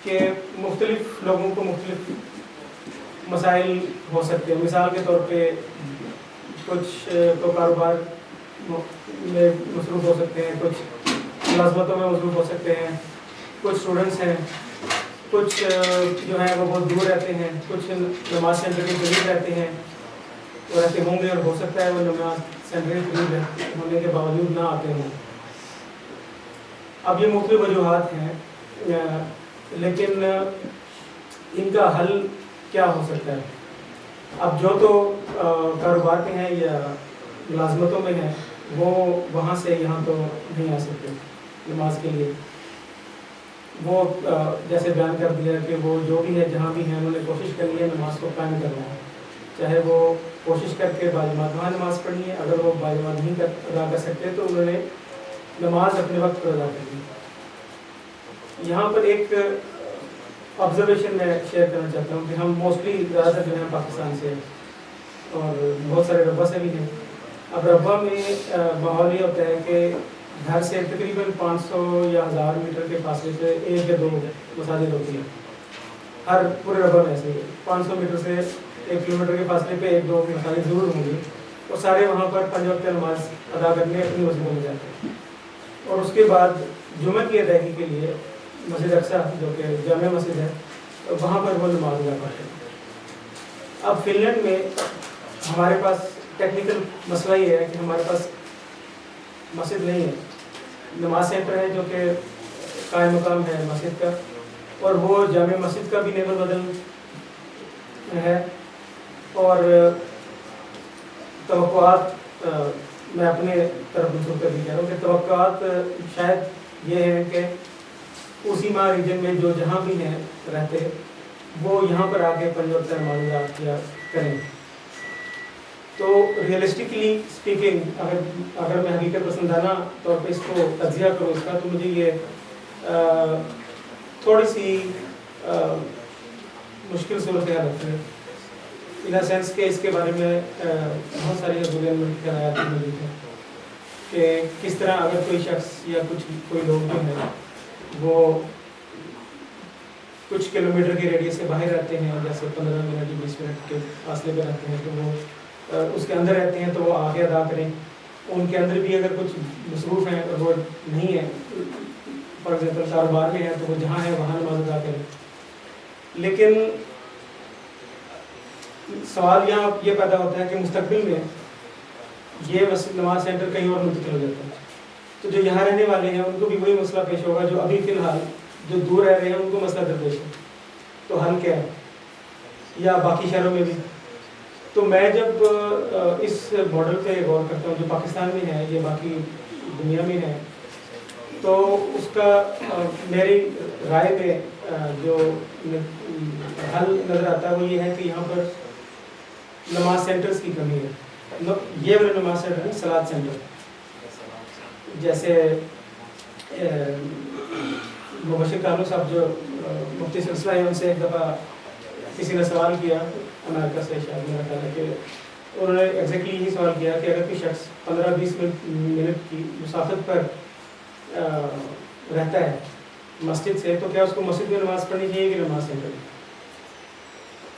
کہ مختلف لوگوں کو مختلف مسائل ہو سکتے ہیں. مثال کے طور پہ کچھ تو کاروبار میں مصروف ہو سکتے ہیں، کچھ ملازمتوں میں مصروف ہو سکتے ہیں، کچھ اسٹوڈنٹس ہیں، کچھ جو ہیں وہ بہت دور رہتے ہیں، کچھ نماز سینٹر کے قریب رہتے ہیں اور رہتے ہوں گے اور ہو سکتا ہے وہ نماز سینٹر کے قریب ہونے کے باوجود نہ آتے ہوں. اب یہ مختلف وجوہات ہیں لیکن ان کا حل کیا ہو سکتا ہے. اب جو تو کاروبار کے ہیں یا ملازمتوں میں ہیں وہ وہاں سے یہاں تو نہیں آ سکتے نماز کے لیے. وہ جیسے بیان کر دیا کہ وہ جو بھی ہے جہاں بھی ہیں انہوں نے کوشش کر لی ہے نماز کو قائم کرنا ہے، چاہے وہ کوشش کر کے باجماعت وہاں نماز پڑھنی ہے. اگر وہ باجماعت نہیں ادا کر سکتے تو انہوں نے نماز اپنے وقت پر ادا کرنی ہے. یہاں پر ایک آبزرویشن میں شیئر کرنا چاہتا ہوں کہ ہم موسٹلی زیادہ تر جو ہیں پاکستان سے اور بہت سارے ربا سے بھی ہیں. اب ربا میں ماحول یہ ہوتا ہے کہ گھر سے تقریباً 500 یا 1000 میٹر کے فاصلے پہ 1 یا 2 مساجد ہوتی ہیں. ہر پورے ربع میں سے 500 میٹر سے 1 کلومیٹر کے فاصلے پہ 1-2 مساجد ضرور ہوں گی, اور سارے وہاں پر 5 وقت نماز ادا کرنے اپنی مسجدوں میں جاتے ہیں. اور اس کے بعد جمعہ کی ادائیگی کے لیے مسجد اقصیٰ جو کہ جامع مسجد ہے, وہاں پر وہ نماز ادا کرتے ہیں. اب فن لینڈ میں ہمارے پاس ٹیکنیکل مسئلہ یہ ہے کہ ہمارے پاس مسجد نہیں ہے. نماز سینٹر ہے جو کہ قائم مقام ہے مسجد کا, اور وہ جامع مسجد کا بھی نعمت بدل ہے. اور توقعات میں اپنے طرف منسوخ کر بھی کہہ رہا ہوں کہ توقعات شاید یہ ہے کہ اسی ماہ ریجن میں جو جہاں بھی ہیں رہتے وہ یہاں پر آ کے 5 وقت نماز ادا کیا کریں. تو ریئلسٹکلی اسپیکنگ اگر میں حقیقت پسندانہ طور پہ اس کو تجزیہ کروں اس کا, تو مجھے یہ تھوڑی سی مشکل صورتحال لگتی ہے, ان اے سینس کہ اس کے بارے میں بہت ساری حضوریت موجود ہیں کہ کس طرح اگر کوئی شخص یا کوئی لوگ جو ہیں وہ کچھ کلومیٹر کے ریڈیس سے باہر رہتے ہیں, جیسے 15 منٹ یا 20 منٹ کے فاصلے پہ رہتے ہیں, تو وہ اس کے اندر رہتے ہیں تو وہ آگے ادا کریں. ان کے اندر بھی اگر کچھ مصروف ہیں اور وہ نہیں ہے, فار ایگزامپل کاروبار میں ہے, تو وہ جہاں ہے وہاں نماز ادا کریں. لیکن سوال یہاں یہ پیدا ہوتا ہے کہ مستقبل میں یہ نماز سینٹر کہیں اور منتقل ہو جاتا ہے, تو جو یہاں رہنے والے ہیں ان کو بھی وہی مسئلہ پیش ہوگا جو ابھی فی الحال جو دور رہ رہے ہیں ان کو مسئلہ درپیش ہے. تو حل کیا ہے, یا باقی شہروں میں بھی. تو میں جب اس ماڈل پہ غور کرتا ہوں جو پاکستان میں ہے, یہ باقی دنیا میں ہے, تو اس کا میری رائے میں جو حل نظر آتا ہے وہ یہ ہے کہ یہاں پر نماز سینٹرز کی کمی ہے. یہ والا نماز سینٹر نہیں, صلاۃ سینٹر. جیسے مبشر کامل صاحب جو مفتی سلسلہ ہے, ان سے ایک دفعہ کسی نے سوال کیا امریکہ سے, شاید میرا خیال ہے کہ انہوں نے ایگزیکٹلی یہی سوال کیا کہ اگر کوئی شخص 15-20 منٹ کی مسافت پر رہتا ہے مسجد سے, تو کیا اس کو مسجد میں نماز پڑھنی چاہیے کہ نماز سینٹر میں؟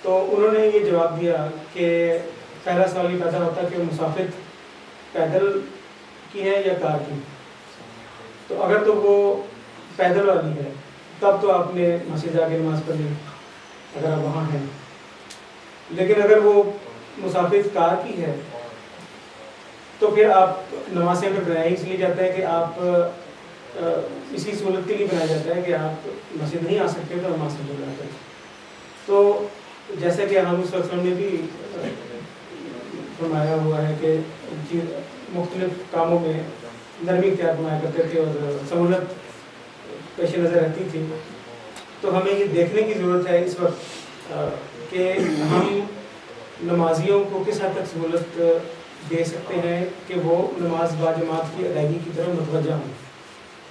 تو انہوں نے یہ جواب دیا کہ پہلا سوال یہ پیدا ہوتا ہے کہ مسافر پیدل کی ہے یا کار کی. تو اگر تو وہ پیدل والی ہے تب تو آپ نے مسجد جا کے نماز پڑھنی اگر آپ وہاں ہیں. لیکن اگر وہ مسافر کار کی ہے تو پھر آپ نماز سینٹر بنایا اس لیے جاتا ہے کہ آپ اسی سہولت کے لیے بنایا جاتا ہے کہ آپ مسجد نہیں آ سکتے تو نماز سینٹر بناتے ہیں. تو جیسا کہ حضور صلی اللہ علیہ وسلم نے بھی فرمایا ہوا ہے کہ مختلف کاموں میں نرمی اختیار فرمایا کرتے تھے اور سہولت پیش نظر رہتی تھی. تو ہمیں یہ دیکھنے کی ضرورت ہے اس وقت کہ ہم نمازیوں کو کس حد تک سہولت دے سکتے ہیں کہ وہ نماز باجماعت کی ادائیگی کی طرف متوجہ ہوں.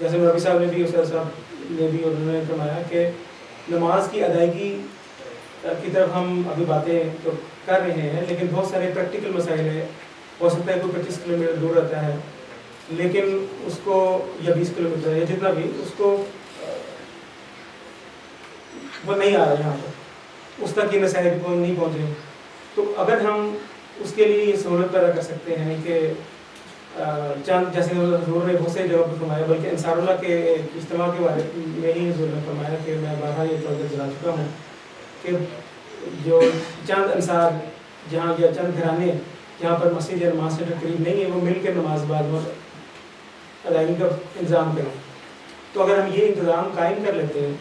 جیسے مربی صاحب نے بھی, اسد صاحب نے بھی, انہوں نے فرمایا کہ نماز کی ادائیگی کی طرف ہم ابھی باتیں تو کر رہے ہیں, لیکن بہت سارے پریکٹیکل مسائل ہیں. ہو سکتا ہے کوئی 25 کلومیٹر دور رہتا ہے, لیکن اس کو یا 20 کلومیٹر یا جتنا بھی, اس کو وہ نہیں آ رہا یہاں پر, اس تک یہ مسائل کو نہیں پہنچ رہے. تو اگر ہم اس کے لیے یہ سہولت پیدا کر سکتے ہیں کہ چند, جیسے حضور نے بہت سے جگہ پر فرمایا, بلکہ انصار اللہ کے اجتماع کے بارے میں ہی حضور نے فرمایا کہ میں بارہا یہ توجہ دلا چکا ہوں کہ جو چند انصار جہاں یا چند گھرانے جہاں پر مسجد یا نماز سینٹر قریب نہیں ہے, وہ مل کے نماز بعد ادائیگی کا انتظام کریں. تو اگر ہم یہ انتظام قائم کر لیتے ہیں,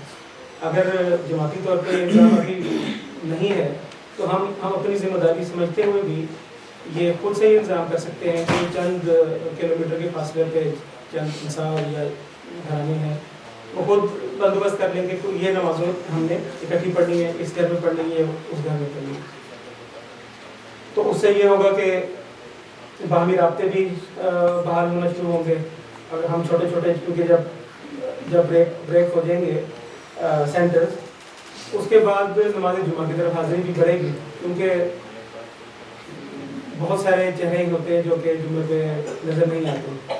اگر جماعتی طور پہ یہ انتظام ابھی نہیں ہے, تو ہم اپنی ذمہ داری سمجھتے ہوئے بھی یہ خود سے ہی انتظام کر سکتے ہیں کہ چند کلومیٹر کے فاصلے پہ چند انصار یا گھرانے ہیں, وہ خود بندوبست کر لیں کہ یہ نمازوں ہم نے اکٹھی پڑھنی ہے, اس گھر میں پڑھنی ہے, اس گھر میں پڑھنی ہے. تو اس سے یہ ہوگا کہ باہمی رابطے بھی بحال ہونا شروع ہوں گے. اگر ہم چھوٹے چھوٹے, کیونکہ جب بریک ہو جائیں گے سینٹرز, اس کے بعد نماز جمعہ کی طرف حاضری بھی بڑھے گی, کیونکہ بہت سارے چہرے ہوتے ہیں جو کہ جمعے پہ نظر نہیں آتے.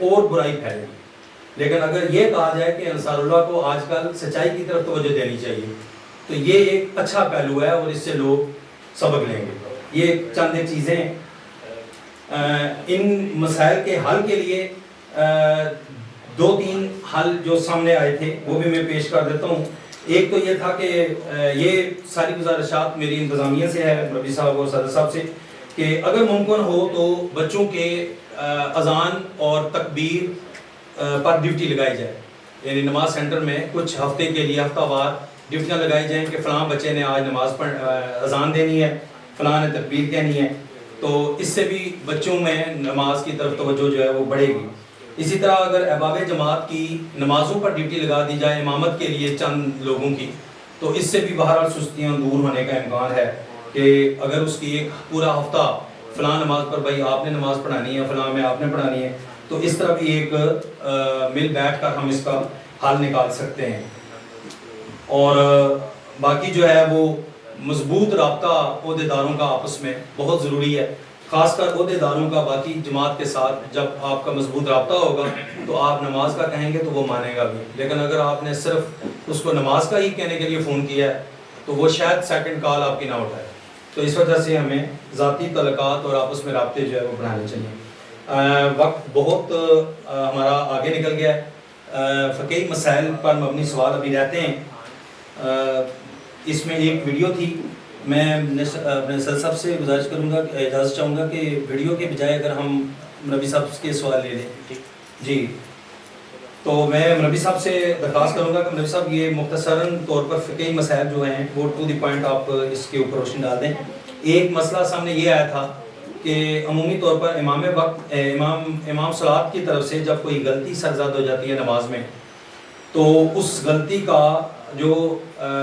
اور برائی پھیلے گی۔ لیکن اگر یہ کہا جائے کہ انصار اللہ کو آج کل سچائی کی طرف توجہ دینی چاہیے، تو یہ ایک اچھا پہلو ہے اور اس سے لوگ سبق لیں گے۔ یہ چند چیزیں ان مسائل کے حل کے لیے 2-3 حل جو سامنے آئے تھے وہ بھی میں پیش کر دیتا ہوں۔ ایک تو یہ تھا کہ یہ ساری گزارشات میری انتظامیہ سے ہے، ربی صاحب اور صدر صاحب سے، کہ اگر ممکن ہو تو بچوں کے اذان اور تکبیر پر ڈیوٹی لگائی جائے، یعنی نماز سینٹر میں کچھ ہفتے کے لیے ہفتہ وار ڈیوٹیاں لگائی جائیں کہ فلاں بچے نے آج نماز اذان دینی ہے، فلاں نے تکبیر کہنی ہے، تو اس سے بھی بچوں میں نماز کی طرف توجہ جو ہے وہ بڑھے گی۔ اسی طرح اگر احباب جماعت کی نمازوں پر ڈیوٹی لگا دی جائے امامت کے لیے چند لوگوں کی، تو اس سے بھی بہرحال سستیاں دور ہونے کا امکان ہے کہ اگر اس کی ایک پورا ہفتہ فلاں نماز پر بھائی آپ نے نماز پڑھانی ہے، فلاں میں آپ نے پڑھانی ہے، تو اس طرح بھی ایک مل بیٹھ کر ہم اس کا حل نکال سکتے ہیں۔ اور باقی جو ہے وہ مضبوط رابطہ عہدیداروں کا آپس میں بہت ضروری ہے، خاص کر عہدیداروں کا باقی جماعت کے ساتھ۔ جب آپ کا مضبوط رابطہ ہوگا تو آپ نماز کا کہیں گے تو وہ مانے گا بھی، لیکن اگر آپ نے صرف اس کو نماز کا ہی کہنے کے لیے فون کیا ہے تو وہ شاید سیکنڈ کال آپ کی نہ اٹھائے۔ تو اس وجہ سے ہمیں ذاتی تعلقات اور آپس میں رابطے جو ہے وہ بڑھانے چاہیے۔ وقت بہت ہمارا آگے نکل گیا ہے، فقہی مسائل پر مبنی سوال ابھی رہتے ہیں۔ اس میں ایک ویڈیو تھی، میں اپنے صدر صاحب سے گزارش کروں گا، اجازت چاہوں گا کہ ویڈیو کے بجائے اگر ہم نبی صاحب کے سوال لے لیں۔ جی، تو میں نبی صاحب سے درخواست کروں گا کہ نبی صاحب یہ مختصراً طور پر فقہی مسائل جو ہیں وہ ٹو دی پوائنٹ آپ اس کے اوپر روشنی ڈال دیں۔ ایک مسئلہ سامنے یہ آیا تھا کہ عمومی طور پر امام صلاۃ کی طرف سے جب کوئی غلطی سرزد ہو جاتی ہے نماز میں، تو اس غلطی کا جو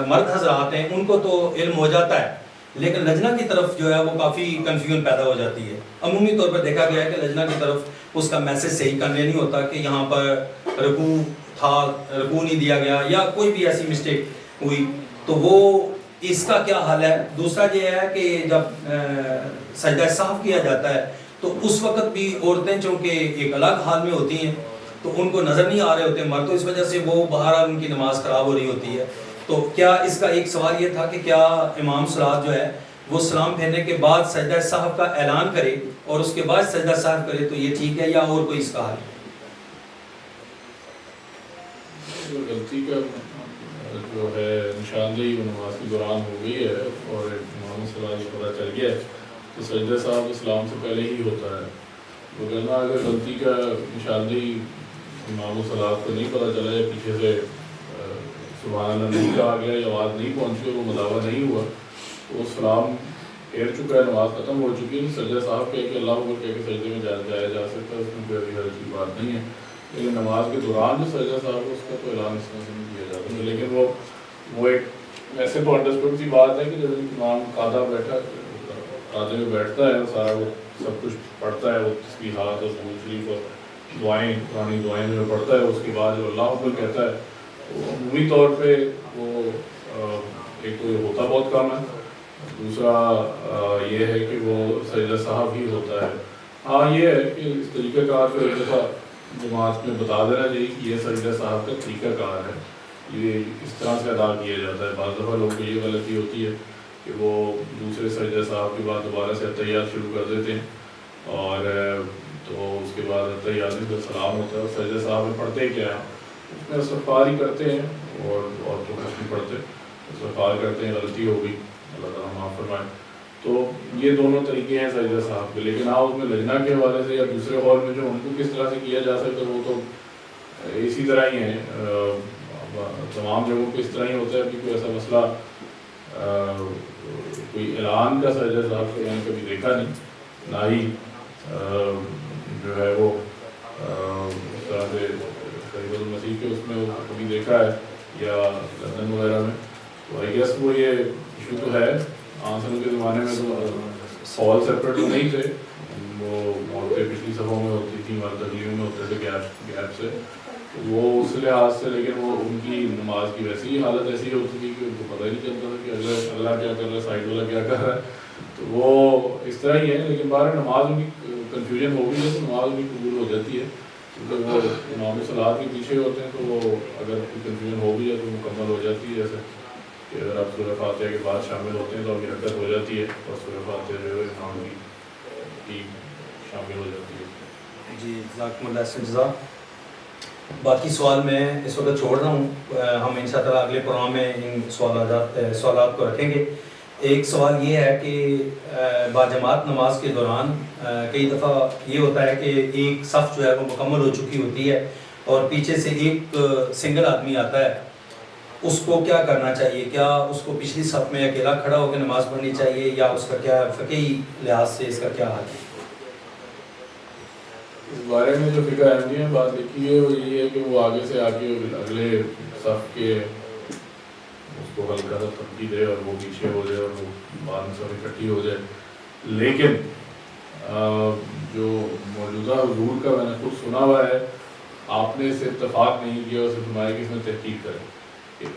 مرد حضرات ہیں ان کو تو علم ہو جاتا ہے، لیکن لجنہ کی طرف جو ہے وہ کافی کنفیوژن پیدا ہو جاتی ہے۔ عمومی طور پر دیکھا گیا ہے کہ لجنہ کی طرف اس کا میسج صحیح کرنے نہیں ہوتا کہ یہاں پر رکوع تھا، رکوع نہیں دیا گیا، یا کوئی بھی ایسی مسٹیک ہوئی، تو وہ اس کا کیا حل ہے۔ دوسرا یہ ہے کہ جب سجدہ سہو کیا جاتا ہے تو اس وقت بھی عورتیں چونکہ ایک الگ حال میں ہوتی ہیں تو ان کو نظر نہیں آ رہے ہوتے مرد، تو اس وجہ سے وہ بہرحال ان کی نماز خراب ہو رہی ہوتی ہے۔ تو کیا اس کا ایک سوال یہ تھا کہ کیا امام صلاۃ جو ہے وہ سلام پھیرنے کے بعد سجدہ سہو کا اعلان کرے اور اس کے بعد سجدہ سہو کرے، تو یہ ٹھیک ہے یا اور کوئی اس کا حل؟ غلطی کا جو ہے نشاندہی وہ نماز کے دوران ہو گئی ہے اور امام صلاۃ کو پتہ چل گیا ہے تو سجدہ سہو اسلام سے پہلے ہی ہوتا ہے، وگرنہ اگر غلطی کا نشاندہی امام صلاۃ کو نہیں پتہ چلا یا پیچھے سے سبحان اللہ نہیں کہا گیا یا آواز نہیں پہنچی اور وہ مداوع نہیں ہوا تو وہ سلام پھیر چکا ہے، نماز ختم ہو چکی ہے۔ سجدہ صاحب کہہ کے اللہ اکبر کہہ کے سجدے میں جایا جا سکتا ہے، اس میں کوئی حرج کی بات نہیں ہے، لیکن نماز کے دوران جو سجدہ صاحب اس کا تو اعلان اس طرح سے نہیں کیا جاتا ہے۔ لیکن وہ ایک ویسے تو انڈرسٹوڈ سی بات ہے کہ جب امام قاعدہ قاعدے میں بیٹھتا ہے سارا وہ سب کچھ پڑھتا ہے، وہ تسبیحات اور درود شریف اور دعائیں پرانی دعائیں جو پڑھتا ہے، اس کے بعد جو اللہ اکبر کہتا ہے، تو عمومی طور پہ وہ ایک تو یہ ہوتا بہت کم ہے، دوسرا یہ ہے کہ وہ سجدہ صاحب ہی ہوتا ہے۔ ہاں یہ ہے کہ اس طریقہ کار کو ایک دفعہ جماعت میں بتا دینا چاہیے کہ یہ سجدہ صاحب کا طریقہ کار ہے، یہ اس طرح سے ادا کیا جاتا ہے۔ بعض دفعہ لوگوں کو یہ غلطی ہوتی ہے کہ وہ دوسرے سجدہ صاحب کے بعد دوبارہ سے اتحیات شروع کر دیتے ہیں، اور تو اس کے بعد اتحیات میں سلام ہوتا ہے اور سجدہ صاحب میں پڑھتے کیا ہے، اس میں استغفار ہی کرتے ہیں اور تو کچھ نہیں پڑھتے، استغفار کرتے ہیں، غلطی ہو گئی اللہ تعالیٰ معاف فرمائے۔ تو یہ دونوں طریقے ہیں سجدہ صاحب کے، لیکن آپ اس میں لجنہ کے حوالے سے یا دوسرے ہال میں جو ان کو کس طرح سے کیا جا سکتا ہے وہ تو اسی طرح ہی ہیں، تمام جگہوں پہ اس طرح ہی ہوتا ہے کہ کوئی ایسا مسئلہ کوئی اعلان کا سجدہ صاحب کو میں نے کبھی دیکھا نہیں، نہ ہی جو ہے وہ اس طرح سے قریب المسیح کے اس میں کبھی دیکھا ہے یا لندن وغیرہ میں۔ تو آئی گیس وہ یہ ایشو تو ہے، آنسروں کے زمانے میں تو ہال سیپریٹ تو نہیں تھے، وہ عورتیں پچھلی صفوں میں ہوتی تھیں، تقلیوں میں ہوتے تھے گیپ سے، وہ اس لحاظ سے، لیکن وہ ان کی نماز کی ویسی ہی حالت ایسی ہوتی تھی کہ ان کو پتہ ہی نہیں چلتا تھا کہ اگلا کیا کر رہا ہے، سائڈ والا کیا کر رہا ہے، تو وہ اس طرح ہی ہے۔ لیکن باہر نماز ان کی کنفیوژن ہو بھی ہے تو نماز بھی قبول ہو جاتی ہے، کیونکہ وہ امام صلاۃ کے پیچھے ہوتے ہیں تو وہ اگر کوئی کنفیوژن ہو بھی ہے تو مکمل ہو جاتی ہے. جیسے کہ اگر آپ سورہ فاتحہ کے بعد شامل ہوتے ہیں تو آپ کی حرکت ہو جاتی ہے اور سورہ فاتحہ جو ہے امام کی شامل ہو جاتی ہے. جی جزاکم اللہ خیر جزا. باقی سوال میں اس وقت چھوڑ رہا ہوں، ہم ان شاء اللہ اگلے پروگرام میں ان سوالات کو رکھیں گے. ایک سوال یہ ہے کہ باجماعت نماز کے دوران کئی دفعہ یہ ہوتا ہے کہ ایک صف جو ہے وہ مکمل ہو چکی ہوتی ہے اور پیچھے سے ایک سنگل آدمی آتا ہے، اس کو کیا کرنا چاہیے؟ کیا اس کو پچھلی صف میں اکیلا کھڑا ہو کے نماز پڑھنی چاہیے یا اس کا کیا فقہی لحاظ سے اس کا کیا حال ہے؟ اس بارے میں جو فقہ احمدیہ میں بات لکھی ہے وہ یہی ہے کہ وہ آگے سے آ کے اگلے صف کے اس کو ہلکا سا تھپکی دے اور وہ پیچھے ہو جائے اور وہ بعد میں سب اکٹھی ہو جائے. لیکن جو موجودہ حضور کا میں نے خود سنا ہوا ہے، آپ نے اس سے اتفاق نہیں کیا، اسے فرمایا کہ اس میں تحقیق کریں.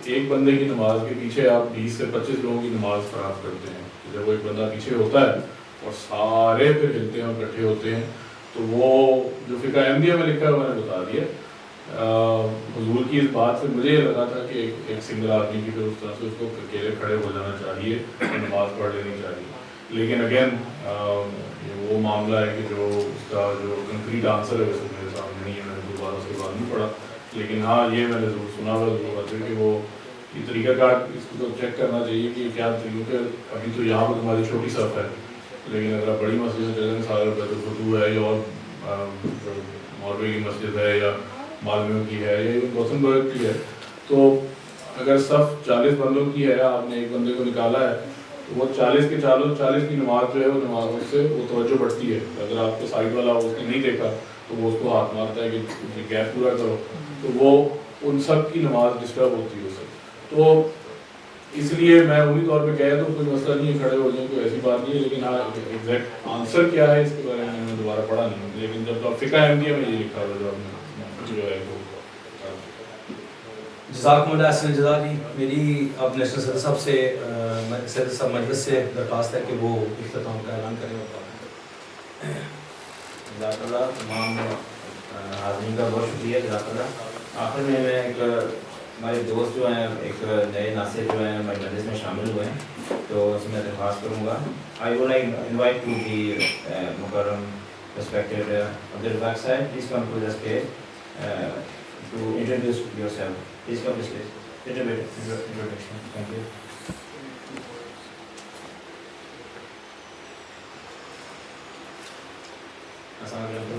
ایک بندے کی نماز کے پیچھے آپ 20 سے 25 لوگوں کی نماز خراب کرتے ہیں. جب وہ ایک بندہ پیچھے ہوتا ہے اور سارے پھر ہلتے ہیں اور اکٹھے ہوتے ہیں تو وہ جو فقہ احمدیہ میں لکھا ہے میں نے بتا دیا. حضور کی اس بات سے مجھے یہ لگا تھا کہ ایک سنگل آدمی کی پھر اس طرح سے اس کو اکیلے کھڑے ہو جانا چاہیے، نماز پڑھ لینی چاہیے. لیکن اگین وہ معاملہ ہے کہ جو اس کا جو کنکریٹ آنسر ہے ویسے میرے سامنے نہیں ہے، میں نے دوبارہ اس کے بعد نہیں پڑھا. لیکن ہاں یہ میں نے ضرور سنا ہوا ضرورت ہے کہ وہ یہ طریقہ کار اس کو چیک کرنا چاہیے کہ کیا کیونکہ ابھی تو یہاں پر تمہاری چھوٹی صف ہے، لیکن اگر آپ بڑی مسجد میں چلیں گے، سارا بیت الفتوح ہے یا اور مولوی کی مسجد ہے یا مالویوں کی ہے یا گوتم برگ کی ہے، تو اگر صف 40 بندوں کی ہے، آپ نے ایک بندے کو نکالا ہے تو وہ 40 کے 40 کی نماز جو ہے وہ نماز اس سے وہ توجہ بڑھتی ہے. اگر آپ کو سائڈ والا اس نے نہیں دیکھا تو وہ اس کو ہاتھ مارتا ہے کہ گیپ پورا کرو، تو وہ ان سب کی نماز ڈسٹرب ہوتی ہے اس سے. تو اس لیے میں وہی طور پہ کہہ تو کوئی مسئلہ نہیں ہے، کھڑے ہو جائیں، کوئی ایسی بات نہیں ہے. لیکن ہاں ایگزیکٹ آنسر کیا ہے اس کے بارے میں نے دوبارہ پڑھا نہیں، لیکن جب فقہ احمدیہ میں یہ لکھا ہوا جو آپ نے جو ہے وہ. جزاکم اللہ خیر جزا. جی میری اب نیشنل صدر صاحب سے صدر صاحب مجلس سے درخواست ہے کہ وہ اختتام کا اعلان کریں. جزاک اللہ. تمام حاضرین کا بہت شکریہ. جزاک اللہ. آخر میں ایک ہمارے دوست جو ہیں ایک نئے ناصر جو ہیں ہمارے مجلس میں شامل ہوئے ہیں، تو اس میں درخواست کروں گا. I would like invite to the مکرم ریسپیکٹڈ عبدالرزاق صاحب, please come to the stage to introduce yourself. Please come to the stage. Introduction. Thank you. Assalamualaikum.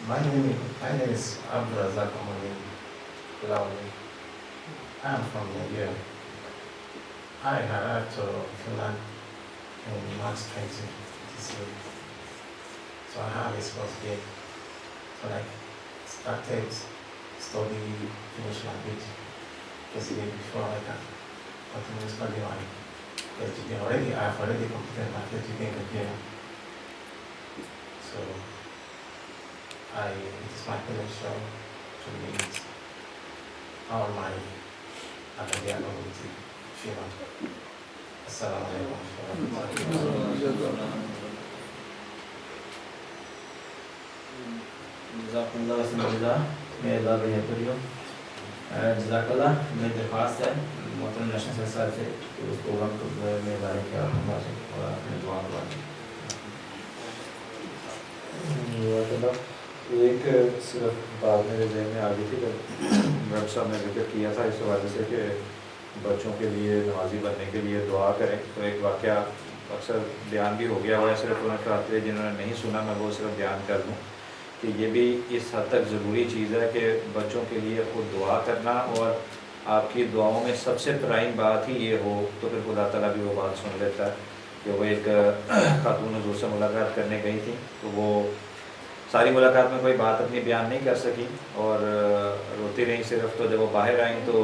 My name is Abdulrazak Omari Lawli. I am from Nigeria. I arrived to Finland in March 20 this year. So I have a sports game. So I started study, finish my PhD before I can continue studying my PhD. I have already completed my PhD in Nigeria. So it is my pleasure to meet all my academia community. Assalamu alaikum. Jazakallah. May Allah be happy with you. Jazakallah. میں درخواست ہے محترم national صاحب سے کہ اس کو وقت میں بارے کیا ہمارے اور اپنے دعا بارے. ایک صرف بات میرے ذہن میں آ گئی تھی کہ ڈاکٹر صاحب نے ذکر کیا تھا اس حوالے سے کہ بچوں کے لیے نمازی بننے کے لیے دعا کریں. تو ایک واقعہ اکثر بیان بھی ہو گیا ہوا ہے, صرف ان افراد جنہوں نے نہیں سنا میں وہ صرف بیان کر دوں کہ یہ بھی اس حد تک ضروری چیز ہے کہ بچوں کے لیے خود دعا کرنا, اور آپ کی دعاؤں میں سب سے پرائم بات ہی یہ ہو تو پھر خدا تعالیٰ بھی وہ بات سن لیتا ہے. کہ وہ ایک خاتون حضور سے ملاقات کرنے گئی تھی تو وہ ساری ملاقات میں کوئی بات اپنی بیان نہیں کر سکی اور روتی رہیں صرف. تو جب وہ باہر آئیں تو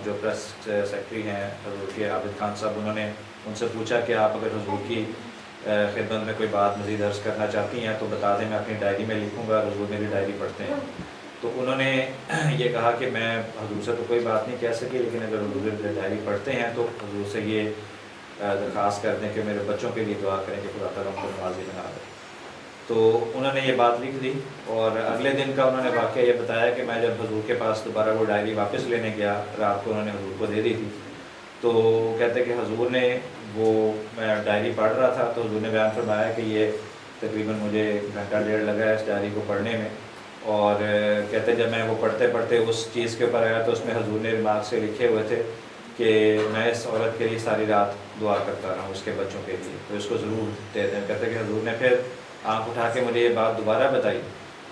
جو پریس سیکرٹری ہیں حضور کے عابد خان صاحب, انہوں نے ان سے پوچھا کہ آپ اگر حضور کی خدمت میں کوئی بات مزید عرض کرنا چاہتی ہیں تو بتا دیں, میں اپنی ڈائری میں لکھوں گا. حضور میری ڈائری پڑھتے ہیں. تو انہوں نے یہ کہا کہ میں حضور سے تو کوئی بات نہیں کہہ سکی، لیکن اگر حضور ڈائری پڑھتے ہیں تو حضور سے یہ درخواست کر دیں کہ میرے بچوں کے لیے دعا کریں کہ خدا تعالیٰ ان کو نمازی بنا دے۔ تو انہوں نے یہ بات لکھ دی، اور اگلے دن کا انہوں نے واقعہ یہ بتایا کہ میں جب حضور کے پاس دوبارہ وہ ڈائری واپس لینے گیا، رات کو انہوں نے حضور کو دے دی تھی، تو کہتے کہ حضور نے وہ میں ڈائری پڑھ رہا تھا تو حضور نے بیان فرمایا کہ یہ تقریباً مجھے گھنٹہ ڈیڑھ لگا ہے اس ڈائری کو پڑھنے میں، اور کہتے جب میں وہ پڑھتے پڑھتے اس چیز کے اوپر آیا تو اس میں حضور نے ریمارک سے لکھے ہوئے تھے کہ میں اس عورت کے لیے ساری رات دعا کرتا رہا ہوں اس کے بچوں کے لیے، تو اس کو ضرور دے دیں۔ کہتے کہ حضور نے پھر آنکھ اٹھا کے مجھے یہ بات دوبارہ بتائی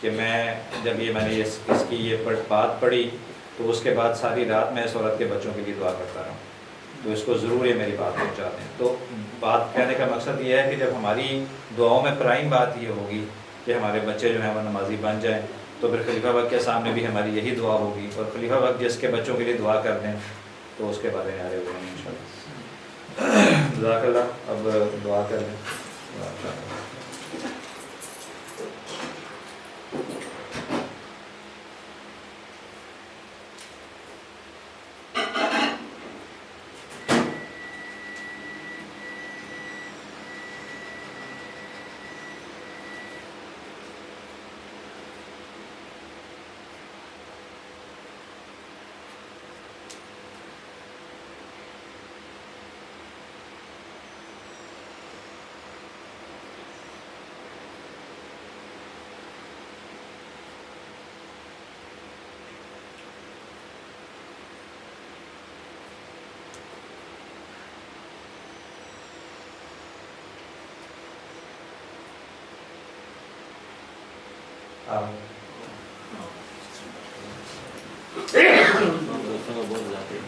کہ میں نے اس کی یہ بات پڑھی تو اس کے بعد ساری رات میں اس عورت کے بچوں کے لیے دعا کرتا رہا ہوں، تو اس کو ضرور یہ میری بات پہنچا دیں۔ تو بات کہنے کا مقصد یہ ہے کہ جب ہماری دعاؤں میں پرائم بات یہ ہوگی کہ ہمارے بچے جو ہیں وہ نمازی بن جائیں، تو پھر خلیفہ وقت کے سامنے بھی ہماری یہی دعا ہوگی، اور خلیفہ وقت جس کے بچوں کے لیے دعا کر دیں تو اس کے بارے میں آرے ہوئے ہیں انشاءاللہ۔ جزاک اللہ۔ اب دعا کر دیں۔ دوستوں کو بہت زیادہ